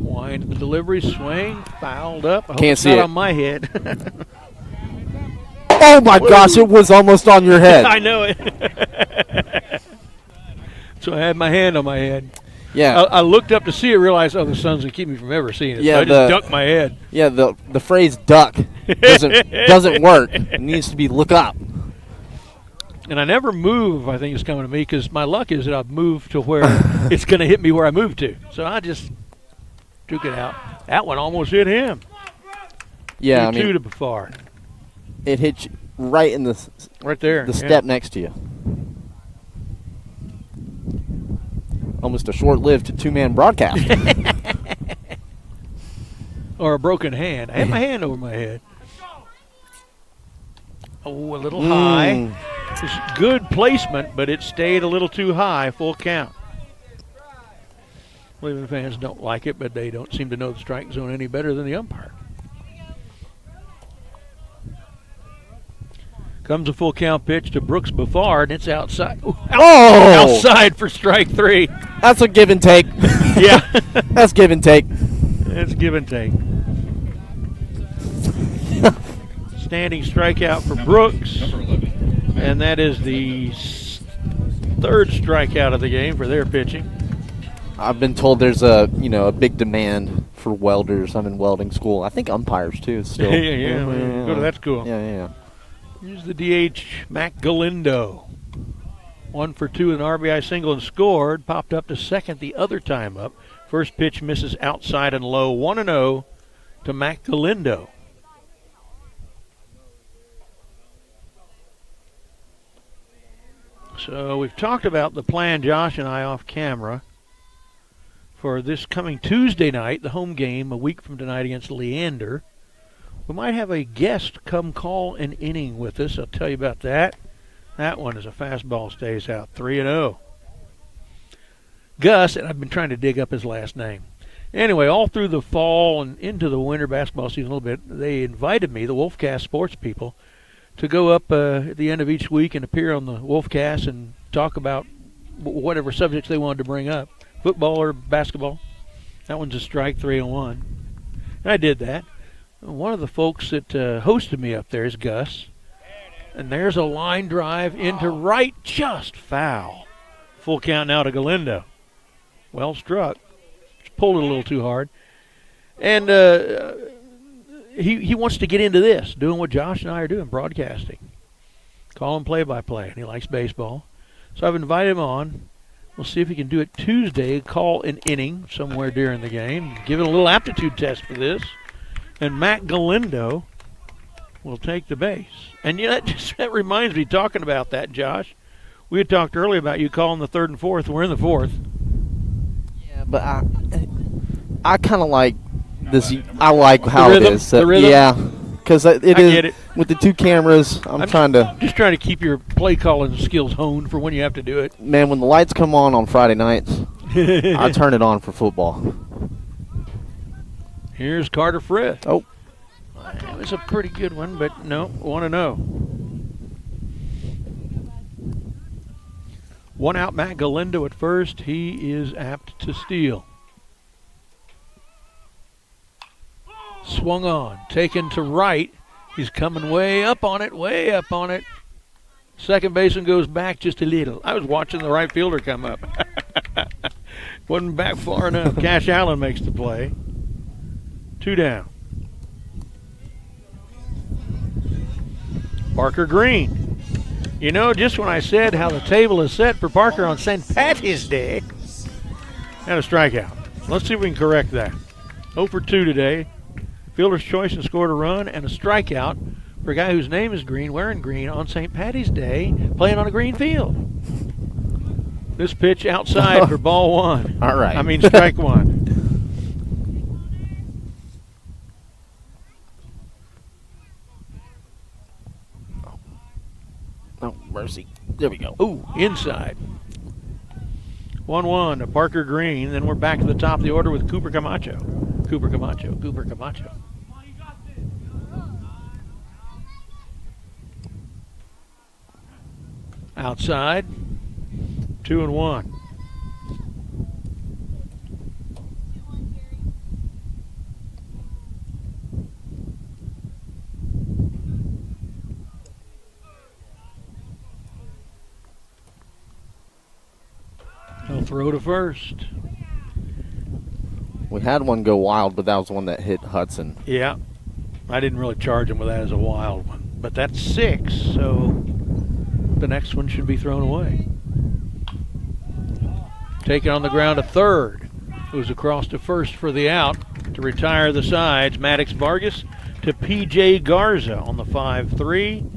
Wind the delivery, swing, fouled up. I hope Can't it's see not it. on my head. Oh my gosh, it was almost on your head. I know it. So I had my hand on my head. Yeah. I looked up to see it, realized, the sun's going to keep me from ever seeing it. Yeah, so I just ducked my head. Yeah, the phrase duck doesn't work. It needs to be look up. And I never move, I think it's coming to me, because my luck is that I've moved to where it's going to hit me where I moved to. So I just took it out. That one almost hit him. Yeah, 2-2 to Buffard. It hit you right in the right there, the step next to you. Almost a short-lived two-man broadcast. Or a broken hand. I had my hand over my head. Oh, a little high. It's good placement, but it stayed a little too high. Full count. Cleveland fans don't like it, but they don't seem to know the strike zone any better than the umpire. Comes a full count pitch to Brooks Buffard. It's outside. Outside for strike 3. That's a give and take. Yeah. That's give and take. It's give and take. Standing strikeout for Brooks. And that is the third strikeout of the game for their pitching. I've been told there's a big demand for welders. I'm in welding school. I think umpires too still. yeah. Go to that school. Yeah. Here's the DH, Mac Galindo. 1 for 2 with an RBI single and scored. Popped up to second the other time up. First pitch misses outside and low. 1-0 to Mac Galindo. So we've talked about the plan, Josh and I, off camera, for this coming Tuesday night, the home game, a week from tonight against Leander. We might have a guest come call an inning with us. I'll tell you about that. That one is a fastball, stays out. 3-0. Gus, and I've been trying to dig up his last name. Anyway, all through the fall and into the winter basketball season a little bit, they invited me, the Wolfcast sports people, to go up at the end of each week and appear on the Wolfcast and talk about whatever subjects they wanted to bring up, football or basketball. That one's a strike, 3-1. And I did that. One of the folks that hosted me up there is Gus. And there's a line drive into right, just foul. Full count now to Galindo. Well struck. Just pulled it a little too hard. And he wants to get into this, doing what Josh and I are doing, broadcasting. Calling play-by-play, and he likes baseball. So I've invited him on. We'll see if he can do it Tuesday, call an inning somewhere during the game, give it a little aptitude test for this. And Matt Galindo will take the base. And that reminds me, talking about that, Josh, we had talked earlier about you calling the third and fourth. We're in the fourth. but I kind of like this. I like how rhythm, it is. the rhythm? Yeah, because I get it. with the two cameras. I'm trying to keep your play calling skills honed for when you have to do it. Man, when the lights come on Friday nights, I turn it on for football. Here's Carter Frith. Oh, it was a pretty good one, but no, 1-0. One out, Matt Galindo at first. He is apt to steal. Swung on, taken to right. He's coming way up on it, way up on it. Second baseman goes back just a little. I was watching the right fielder come up. Wasn't back far enough. Cash Allen makes the play. 2 down. Parker Green. You know, just when I said how the table is set for Parker on St. Patty's Day, and a strikeout. Let's see if we can correct that. 0 for 2 today. Fielder's choice and scored a run and a strikeout for a guy whose name is Green, wearing green on St. Patty's Day, playing on a green field. This pitch outside for ball 1. All right. I mean, strike 1. oh, mercy. There we go. Ooh, inside. 1-1 to Parker Green. Then we're back to the top of the order with Cooper Camacho. Cooper Camacho. Outside. 2-1. He'll throw to first. We had one go wild, but that was the one that hit Hudson. Yeah. I didn't really charge him with that as a wild one. But that's 6, so the next one should be thrown away. Taken on the ground to third. Moves across to first for the out to retire the sides. Maddox Vargas to P.J. Garza on the 5-3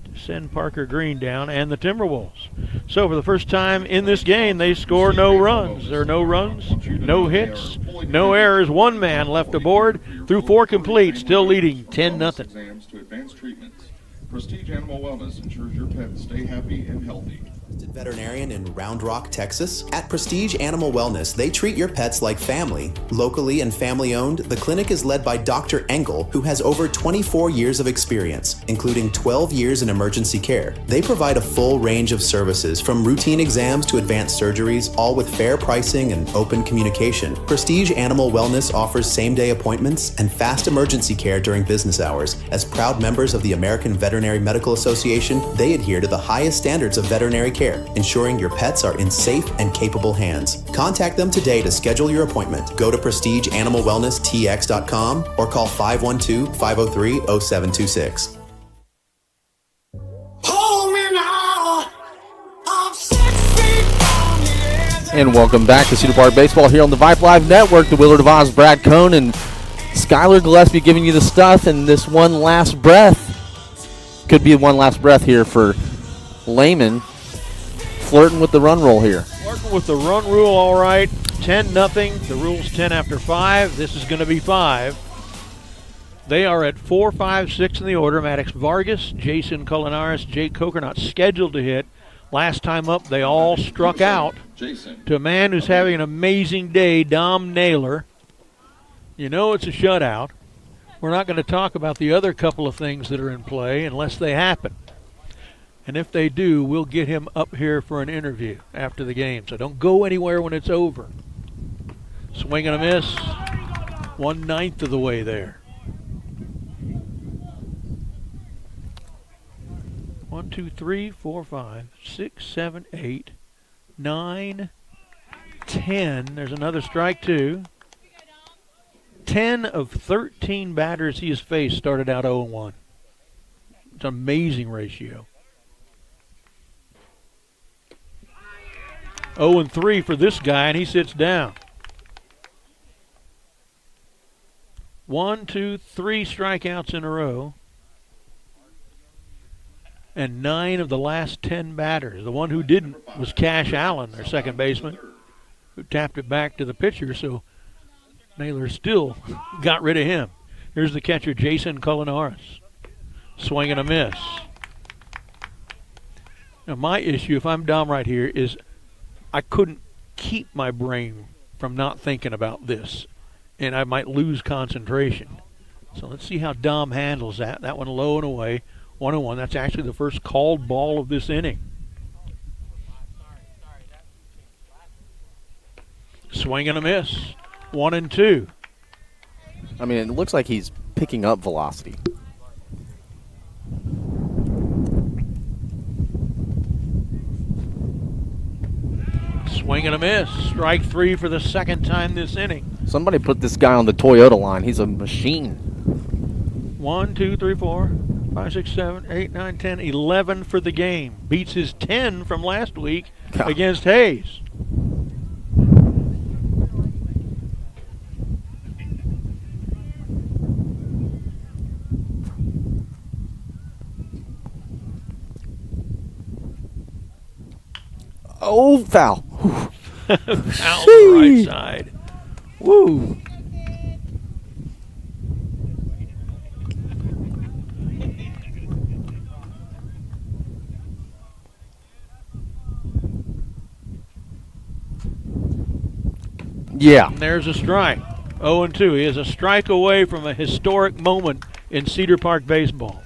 to send Parker Green down and the Timberwolves. So for the first time in this game, they score no runs. There are no runs, no hits, no errors. One man left aboard through 4 complete, still leading 10-0. Exams to advanced treatments. Prestige Animal Wellness ensures your pets stay happy and healthy. Veterinarian in Round Rock, Texas. At Prestige Animal Wellness, they treat your pets like family. Locally and family owned, the clinic is led by Dr. Engel, who has over 24 years of experience, including 12 years in emergency care. They provide a full range of services, from routine exams to advanced surgeries, all with fair pricing and open communication. Prestige Animal Wellness offers same-day appointments and fast emergency care during business hours. As proud members of the American Veterinary Medical Association, they adhere to the highest standards of veterinary care, ensuring your pets are in safe and capable hands. Contact them today to schedule your appointment. Go to prestigeanimalwellnesstx.com or call 512-503-0726. And welcome back to Cedar Park Baseball here on the Vype Live Network. The Willard of Oz, Brad Cohn, and Skylar Gillespie giving you the stuff, and this one last breath. Could be one last breath here for Lehman. Flirting with the run rule here. Flirting with the run rule, all right. 10-0. The rule's 10 after 5. This is going to be 5. They are at 4, 5, 6 in the order. Maddox Vargas, Jason Colinaris, Jake Coker not scheduled to hit. Last time up, they all struck out to a man who's having an amazing day, Dom Naylor. You know it's a shutout. We're not going to talk about the other couple of things that are in play unless they happen. And if they do, we'll get him up here for an interview after the game. So don't go anywhere when it's over. Swing and a miss. 1/9 of the way there. 1, 2, 3, 4, 5, 6, 7, 8, 9, 10. There's another strike, too. 10 of 13 batters he has faced started out 0-1. It's an amazing ratio. 0-3 for this guy, and he sits down. 1, 2, 3 strikeouts in a row. And 9 of the last 10 batters. The one who didn't was Cash Allen, their second baseman. who tapped it back to the pitcher, so Naylor still got rid of him. Here's the catcher, Jason Culinaris. Swing and a miss. Now, my issue, if I'm Dom right here, is I couldn't keep my brain from not thinking about this, and I might lose concentration. So let's see how Dom handles that. That one low and away, 1-1. That's actually the first called ball of this inning. Swing and a miss, 1-2. I mean, it looks like he's picking up velocity. Swing and a miss. Strike 3 for the second time this inning. Somebody put this guy on the Toyota line. He's a machine. 1, 2, 3, 4, 5, 6, 7, 8, 9, 10, 11 for the game. Beats his 10 from last week against Hayes. Oh, foul. Foul on the right side. Woo. Yeah. And there's a strike. 0-2. He is a strike away from a historic moment in Cedar Park baseball.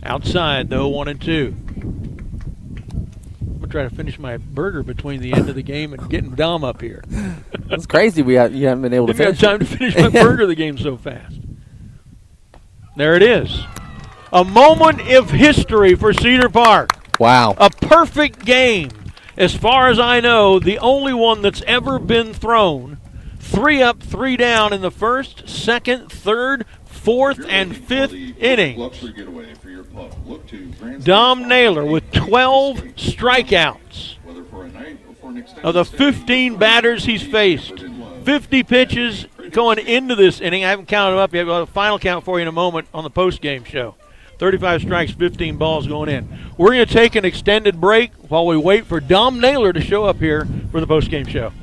Outside, though, 1-2. I'm going to try to finish my burger between the end of the game and getting Dom up here. That's crazy you haven't been able to Didn't finish have time to finish my burger of the game so fast. There it is. A moment of history for Cedar Park. Wow. A perfect game. As far as I know, the only one that's ever been thrown. 3 up, 3 down in the first, second, third, fourth, and fifth innings. Dom Naylor with 12 strikeouts. Of the 15 batters he's faced, 50 pitches going into this inning. I haven't counted them up yet. We'll have a final count for you in a moment on the post-game show. 35 strikes, 15 balls going in. We're going to take an extended break while we wait for Dom Naylor to show up here for the post-game show.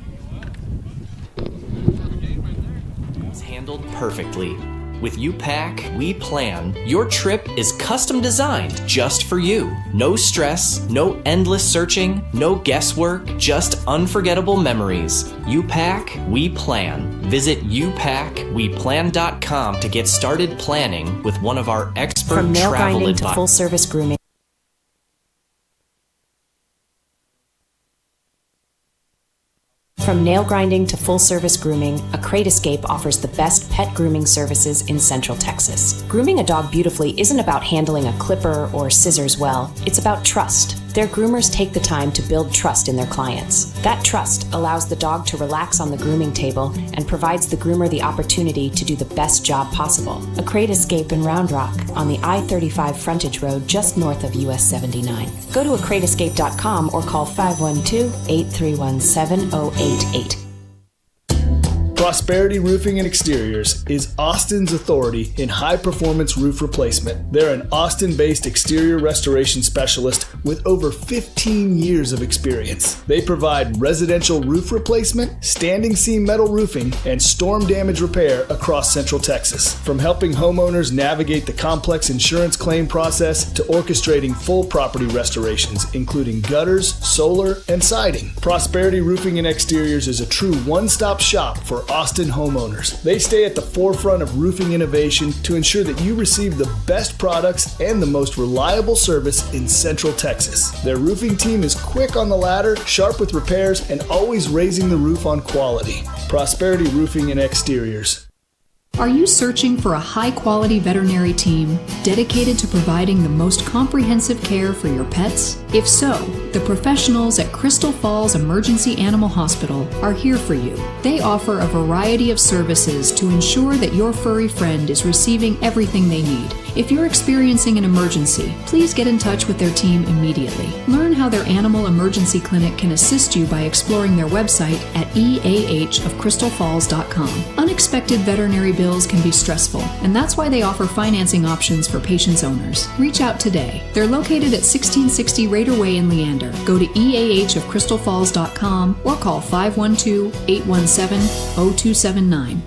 It's handled perfectly. With U-Pack, we plan. Your trip is custom designed just for you. No stress, no endless searching, no guesswork, just unforgettable memories. U-Pack, we plan. Visit upackWePlan.com to get started planning with one of our expert From nail travel grinding to advisors. full-service grooming. From nail grinding to full-service grooming, Acrate Escape offers the best pet grooming services in Central Texas. Grooming a dog beautifully isn't about handling a clipper or scissors well. It's about trust. Their groomers take the time to build trust in their clients. That trust allows the dog to relax on the grooming table and provides the groomer the opportunity to do the best job possible. Acrate Escape in Round Rock on the I-35 frontage road just north of US 79. Go to acrateescape.com or call 512-831-7088. Prosperity Roofing and Exteriors is Austin's authority in high-performance roof replacement. They're an Austin-based exterior restoration specialist with over 15 years of experience. They provide residential roof replacement, standing seam metal roofing, and storm damage repair across Central Texas. From helping homeowners navigate the complex insurance claim process to orchestrating full property restorations, including gutters, solar, and siding. Prosperity Roofing and Exteriors is a true one-stop shop for Austin homeowners. They stay at the forefront of roofing innovation to ensure that you receive the best products and the most reliable service in Central Texas. Their roofing team is quick on the ladder, sharp with repairs, and always raising the roof on quality. Prosperity Roofing and Exteriors. Are you searching for a high-quality veterinary team dedicated to providing the most comprehensive care for your pets? If so, the professionals at Crystal Falls Emergency Animal Hospital are here for you. They offer a variety of services to ensure that your furry friend is receiving everything they need, If you're experiencing an emergency, please get in touch with their team immediately. Learn how their animal emergency clinic can assist you by exploring their website at eahofcrystalfalls.com. Unexpected veterinary bills can be stressful, and that's why they offer financing options for patients' owners. Reach out today. They're located at 1660 Raider Way in Leander. Go to eahofcrystalfalls.com or call 512-817-0279.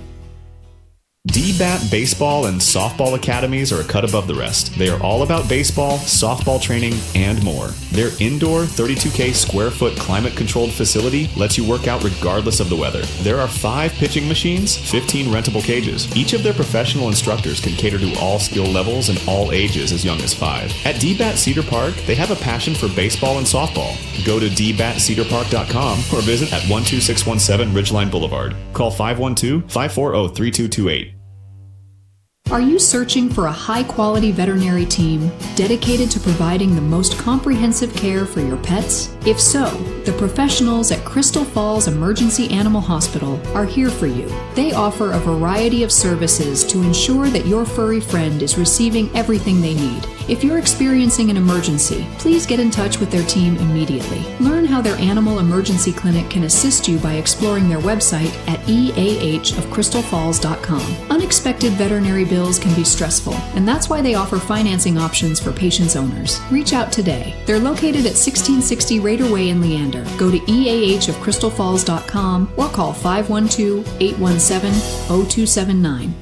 DBAT Baseball and Softball Academies are a cut above the rest. They are all about baseball, softball training, and more. Their indoor 32K square foot climate controlled facility lets you work out regardless of the weather. There are 5 pitching machines, 15 rentable cages. Each of their professional instructors can cater to all skill levels and all ages as young as 5. At DBAT Cedar Park, they have a passion for baseball and softball. Go to dbatcedarpark.com or visit at 12617 Ridgeline Boulevard. Call 512-540-3228. Are you searching for a high-quality veterinary team dedicated to providing the most comprehensive care for your pets? If so, the professionals at Crystal Falls Emergency Animal Hospital are here for you. They offer a variety of services to ensure that your furry friend is receiving everything they need. If you're experiencing an emergency, please get in touch with their team immediately. Learn how their animal emergency clinic can assist you by exploring their website at eahofcrystalfalls.com. Unexpected veterinary bills can be stressful, and that's why they offer financing options for patients' owners. Reach out today. They're located at 1660 Raider Way in Leander. Go to eahofcrystalfalls.com or call 512-817-0279.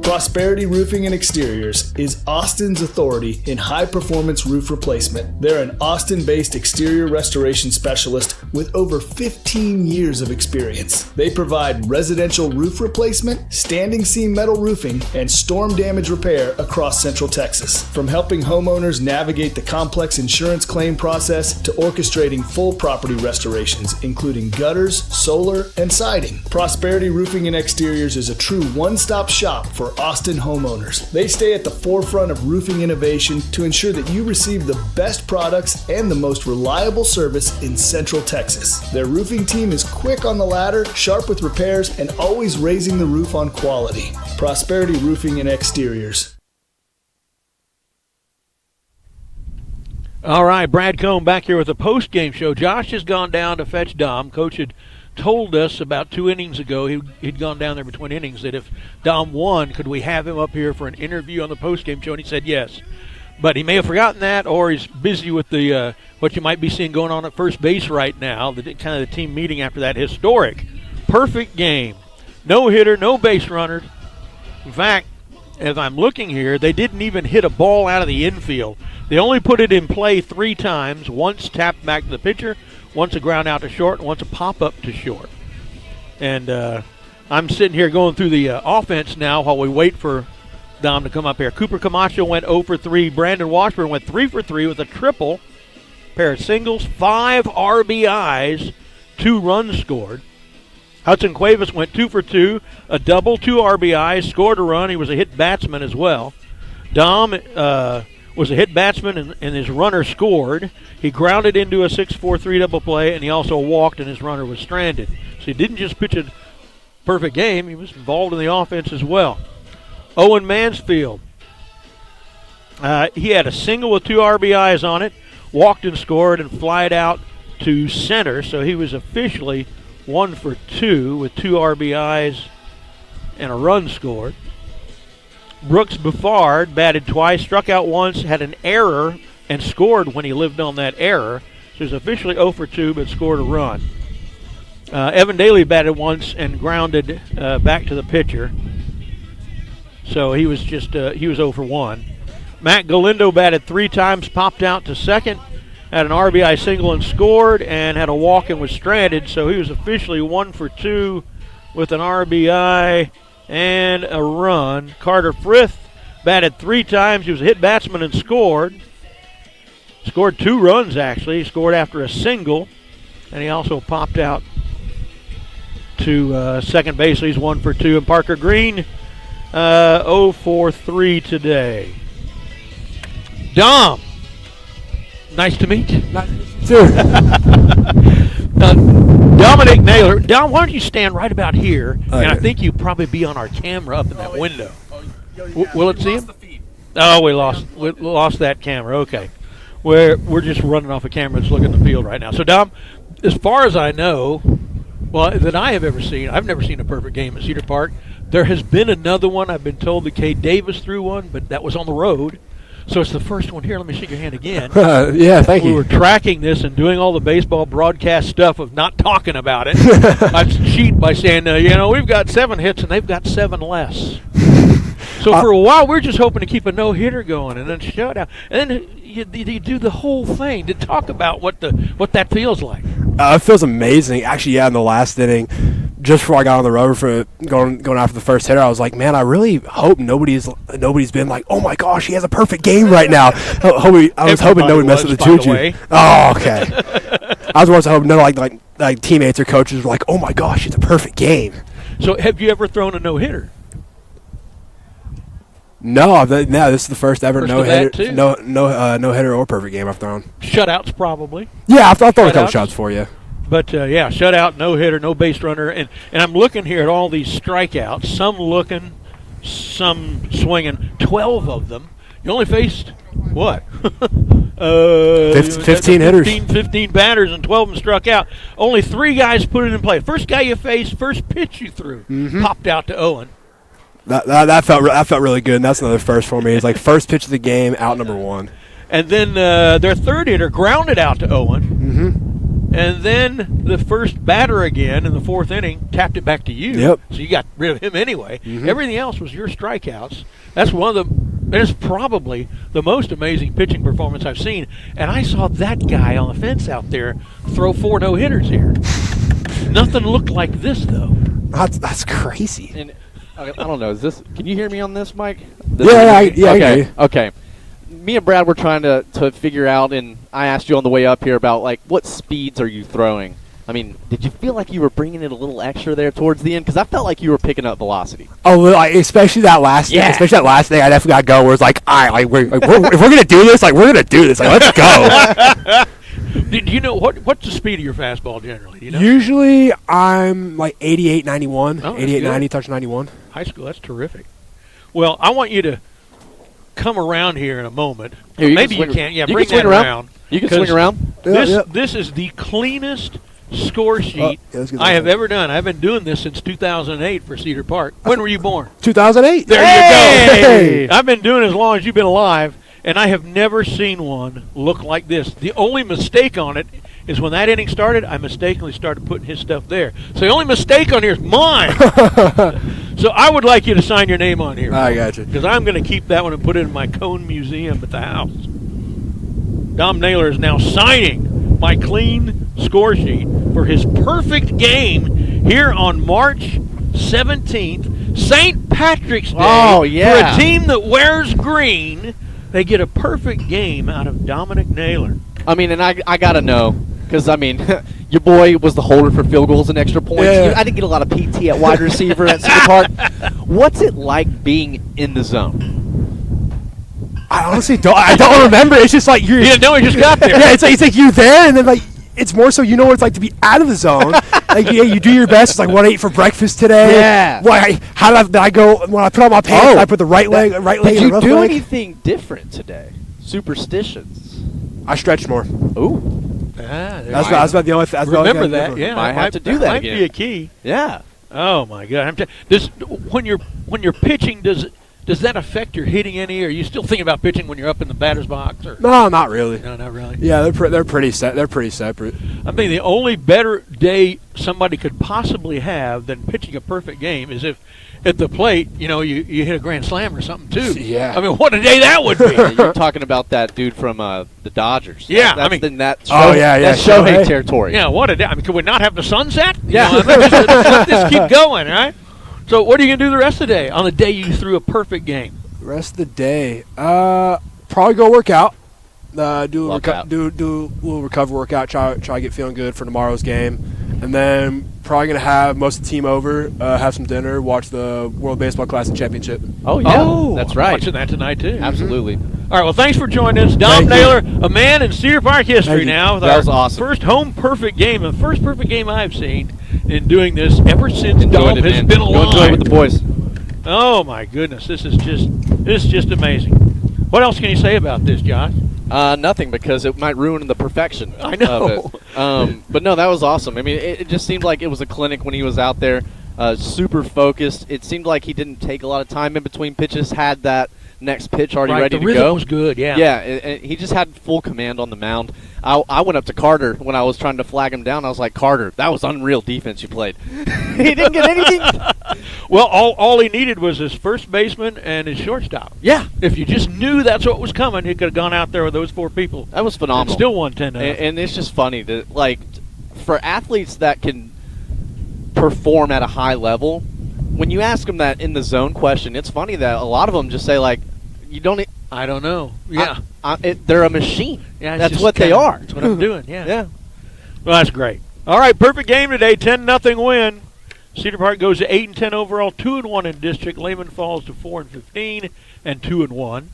Prosperity Roofing and Exteriors is Austin's authority in high-performance roof replacement. They're an Austin-based exterior restoration specialist with over 15 years of experience. They provide residential roof replacement, standing seam metal roofing, and storm damage repair across Central Texas. From helping homeowners navigate the complex insurance claim process to orchestrating full property restorations, including gutters, solar, and siding. Prosperity Roofing and Exteriors is a true one-stop shop for Austin homeowners. They stay at the forefront of roofing innovation to ensure that you receive the best products and the most reliable service in Central Texas. Their roofing team is quick on the ladder, sharp with repairs, and always raising the roof on quality. Prosperity Roofing and Exteriors. All right, Brad Cohn back here with a post-game show. Josh has gone down to fetch Dom. Coach had told us about 2 innings ago, he'd gone down there between innings, that if Dom won, could we have him up here for an interview on the post-game show, and he said yes. But he may have forgotten that, or he's busy with the what you might be seeing going on at first base right now, kind of the team meeting after that historic, perfect game. No hitter, no base runner. In fact, as I'm looking here, they didn't even hit a ball out of the infield. They only put it in play 3 times, once tapped back to the pitcher, once a ground out to short, and once a pop-up to short. And I'm sitting here going through the offense now while we wait for Dom to come up here. Cooper Camacho went 0 for 3. Brandon Washburn went 3 for 3 with a triple, pair of singles, 5 RBIs, 2 runs scored. Hudson Cuevas went 2 for 2, a double, 2 RBIs, scored a run. He was a hit batsman as well. Dom was a hit batsman, and his runner scored. He grounded into a 6-4-3 double play, and he also walked, and his runner was stranded. So he didn't just pitch a perfect game. He was involved in the offense as well. Owen Mansfield, he had a single with 2 RBIs on it, walked and scored, and flied out to center. So he was officially 1 for 2 with 2 RBIs and a run scored. Brooks Buffard batted twice, struck out once, had an error, and scored when he lived on that error. So he's officially 0 for 2, but scored a run. Evan Daly batted once and grounded back to the pitcher. So he was just he was 0 for 1. Matt Galindo batted 3 times, popped out to second, had an RBI single and scored, and had a walk and was stranded. So he was officially 1 for 2 with an RBI and a run. Carter Frith batted 3 times. He was a hit batsman and scored. Scored 2 runs, actually. He scored after a single, and he also popped out to second base. So he's 1 for 2. And Parker Green, 0 for 3 today. Dom, nice to meet you. Nice to meet you too. Dominic Naylor. Dom, why don't you stand right about here? And I think you'd probably be on our camera up in that window. Will it see him? Oh, we lost that camera. Okay. We're just running off a camera that's looking at the field right now. So, Dom, as far as I know, well, that I have ever seen, I've never seen a perfect game at Cedar Park. There has been another one. I've been told that Kay Davis threw one, but that was on the road. So it's the first one here. Let me shake your hand again. Yeah, thank you. We were tracking this and doing all the baseball broadcast stuff of not talking about it. I'd cheat by saying, we've got 7 hits and they've got 7 less. So for a while, we're just hoping to keep a no-hitter going and then shutout. And then you do the whole thing to talk about what that feels like. It feels amazing. Actually, yeah, in the last inning, just before I got on the rover for going after the first hitter, I was like, man, I really hope nobody's been like, oh my gosh, he has a perfect game right now. I was hoping nobody messed with the juju. Oh, okay. I was also hoping none like teammates or coaches were like, oh my gosh, it's a perfect game. So have you ever thrown a no-hitter? No, this is the first ever no-hitter, no hitter or perfect game I've thrown. Shutouts probably. Yeah, I've thrown a couple shots for you. But, shutout, no-hitter, no base runner. And I'm looking here at all these strikeouts, some looking, some swinging, 12 of them. You only faced, what? 15 hitters. 15 batters, and 12 of them struck out. Only 3 guys put it in play. First guy you faced, first pitch you threw, popped out to Owen. That felt really good, and that's another first for me. It's like first pitch of the game, out number 1. And then their third hitter grounded out to Owen. Mm-hmm. And then the first batter again in the 4th inning tapped it back to you. Yep. So you got rid of him anyway. Mm-hmm. Everything else was your strikeouts. That's one of the. It's probably the most amazing pitching performance I've seen. And I saw that guy on the fence out there throw 4 no-hitters here. Nothing looked like this though. That's crazy. And I don't know. Can you hear me on this, Mike? Okay. Okay. Me and Brad were trying to figure out, and I asked you on the way up here about, like, what speeds are you throwing? I mean, did you feel like you were bringing it a little extra there towards the end? Because I felt like you were picking up velocity. Oh, especially that last thing. Especially that last thing, I definitely got to go where it's like, all right, if we're going to do this, we're going to do this. Let's go. Do you know what's the speed of your fastball generally? Do you know? Usually I'm like 88, 91. 88, 90, touch 91. High school, that's terrific. Well, I want you to come around here in a moment. Maybe you can. Yeah, bring that around. You can swing around. This is the cleanest score sheet I have ever done. I've been doing this since 2008 for Cedar Park. When were you born? 2008. There you go. Hey! I've been doing it as long as you've been alive, and I have never seen one look like this. The only mistake on it is when that inning started, I mistakenly started putting his stuff there. So the only mistake on here is mine. So I would like you to sign your name on here. I got you. Because I'm going to keep that one and put it in my Cone Museum at the house. Dom Naylor is now signing my clean score sheet for his perfect game here on March 17th, St. Patrick's Day. Oh, yeah. For a team that wears green, they get a perfect game out of Dominic Naylor. I mean, and I got to know, because, I mean, your boy was the holder for field goals and extra points. Yeah. I didn't get a lot of PT at wide receiver at Cedar Park. What's it like being in the zone? I honestly don't remember. It's just like you didn't know he just got there. Yeah, it's like you're there, and then like it's more so you know what it's like to be out of the zone. You do your best. It's like what I ate for breakfast today. Yeah. How did I go when I put on my pants? I put the right leg. Did you do anything different today? Superstitions. I stretched more. Ooh. That's about the only thing. Remember that? Yeah, I have to do that again. Might be a key. Yeah. Oh my God! When you're pitching, does that affect your hitting any? Or are you still thinking about pitching when you're up in the batter's box? Or? No, not really. No, not really. Yeah, they're pretty separate. I mean, the only better day somebody could possibly have than pitching a perfect game is if at the plate, you hit a grand slam or something too. Yeah. I mean, what a day that would be. You're talking about that dude from the Dodgers. Yeah, that's that's Shohei territory. Yeah, what a day. I mean, could we not have the sunset? Yeah. Let's let this keep going, right? So what are you going to do the rest of the day on the day you threw a perfect game? The rest of the day, probably go work out. Do a little recovery workout. Try to get feeling good for tomorrow's game, and then probably gonna have most of the team over, have some dinner, watch the World Baseball Classic Championship. Oh yeah, that's right. Watching that tonight too. Absolutely. All right. Well, thanks for joining us, Dom Naylor, a man in Cedar Park history now. That was awesome. First home perfect game, the first perfect game I've seen in doing this ever since Dom has been alive. Enjoy it with the boys. Oh my goodness, this is just amazing. What else can you say about this, Josh? Nothing, because it might ruin the perfection I know. of it. But no, that was awesome. I mean, it just seemed like it was a clinic when he was out there, super focused. It seemed like he didn't take a lot of time in between pitches, had that next pitch already ready to go. The rhythm was good, yeah. Yeah, and he just had full command on the mound. I went up to Carter when I was trying to flag him down. I was like, Carter, that was unreal defense you played. He didn't get anything. Well, all he needed was his first baseman and his shortstop. Yeah. If you just knew that's what was coming, he could have gone out there with those 4 people. That was phenomenal. And still won 10-0. And it's just funny to, like, for athletes that can perform at a high level, when you ask them that in the zone question, it's funny that a lot of them just say, like, I don't know. Yeah. They're a machine. Yeah, that's what they are. That's what I'm doing, yeah. Yeah. Well, that's great. All right, perfect game today, 10-0 win. Cedar Park goes to 8-10 overall, 2-1 in district. Lehman falls to 4-15 and 2-1.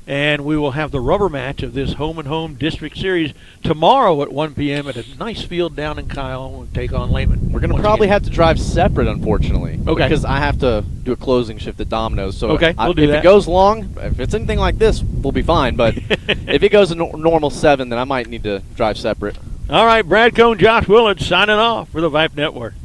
And we will have the rubber match of this home-and-home district series tomorrow at 1 p.m. at a nice field down in Kyle. We'll take on Lehman. We're going to probably have to drive separate, unfortunately. Okay. Because I have to do a closing shift at Domino's. So okay, we'll do if that. it goes long, if it's anything like this, we'll be fine. But if it goes a normal 7, then I might need to drive separate. All right, Brad Cohn, Josh Willard signing off for the Vype Network.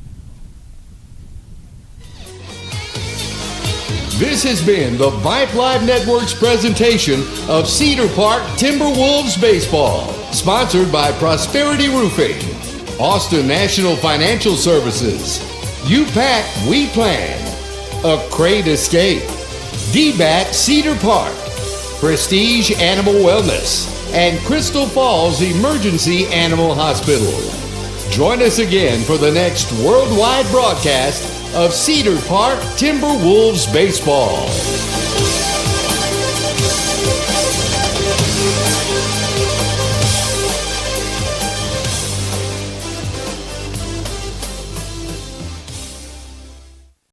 This has been the Vype Live Network's presentation of Cedar Park Timberwolves Baseball, sponsored by Prosperity Roofing, Austin National Financial Services, You Pack, We Plan, A Crate Escape, DBAT Cedar Park, Prestige Animal Wellness, and Crystal Falls Emergency Animal Hospital. Join us again for the next worldwide broadcast of Cedar Park Timberwolves Baseball.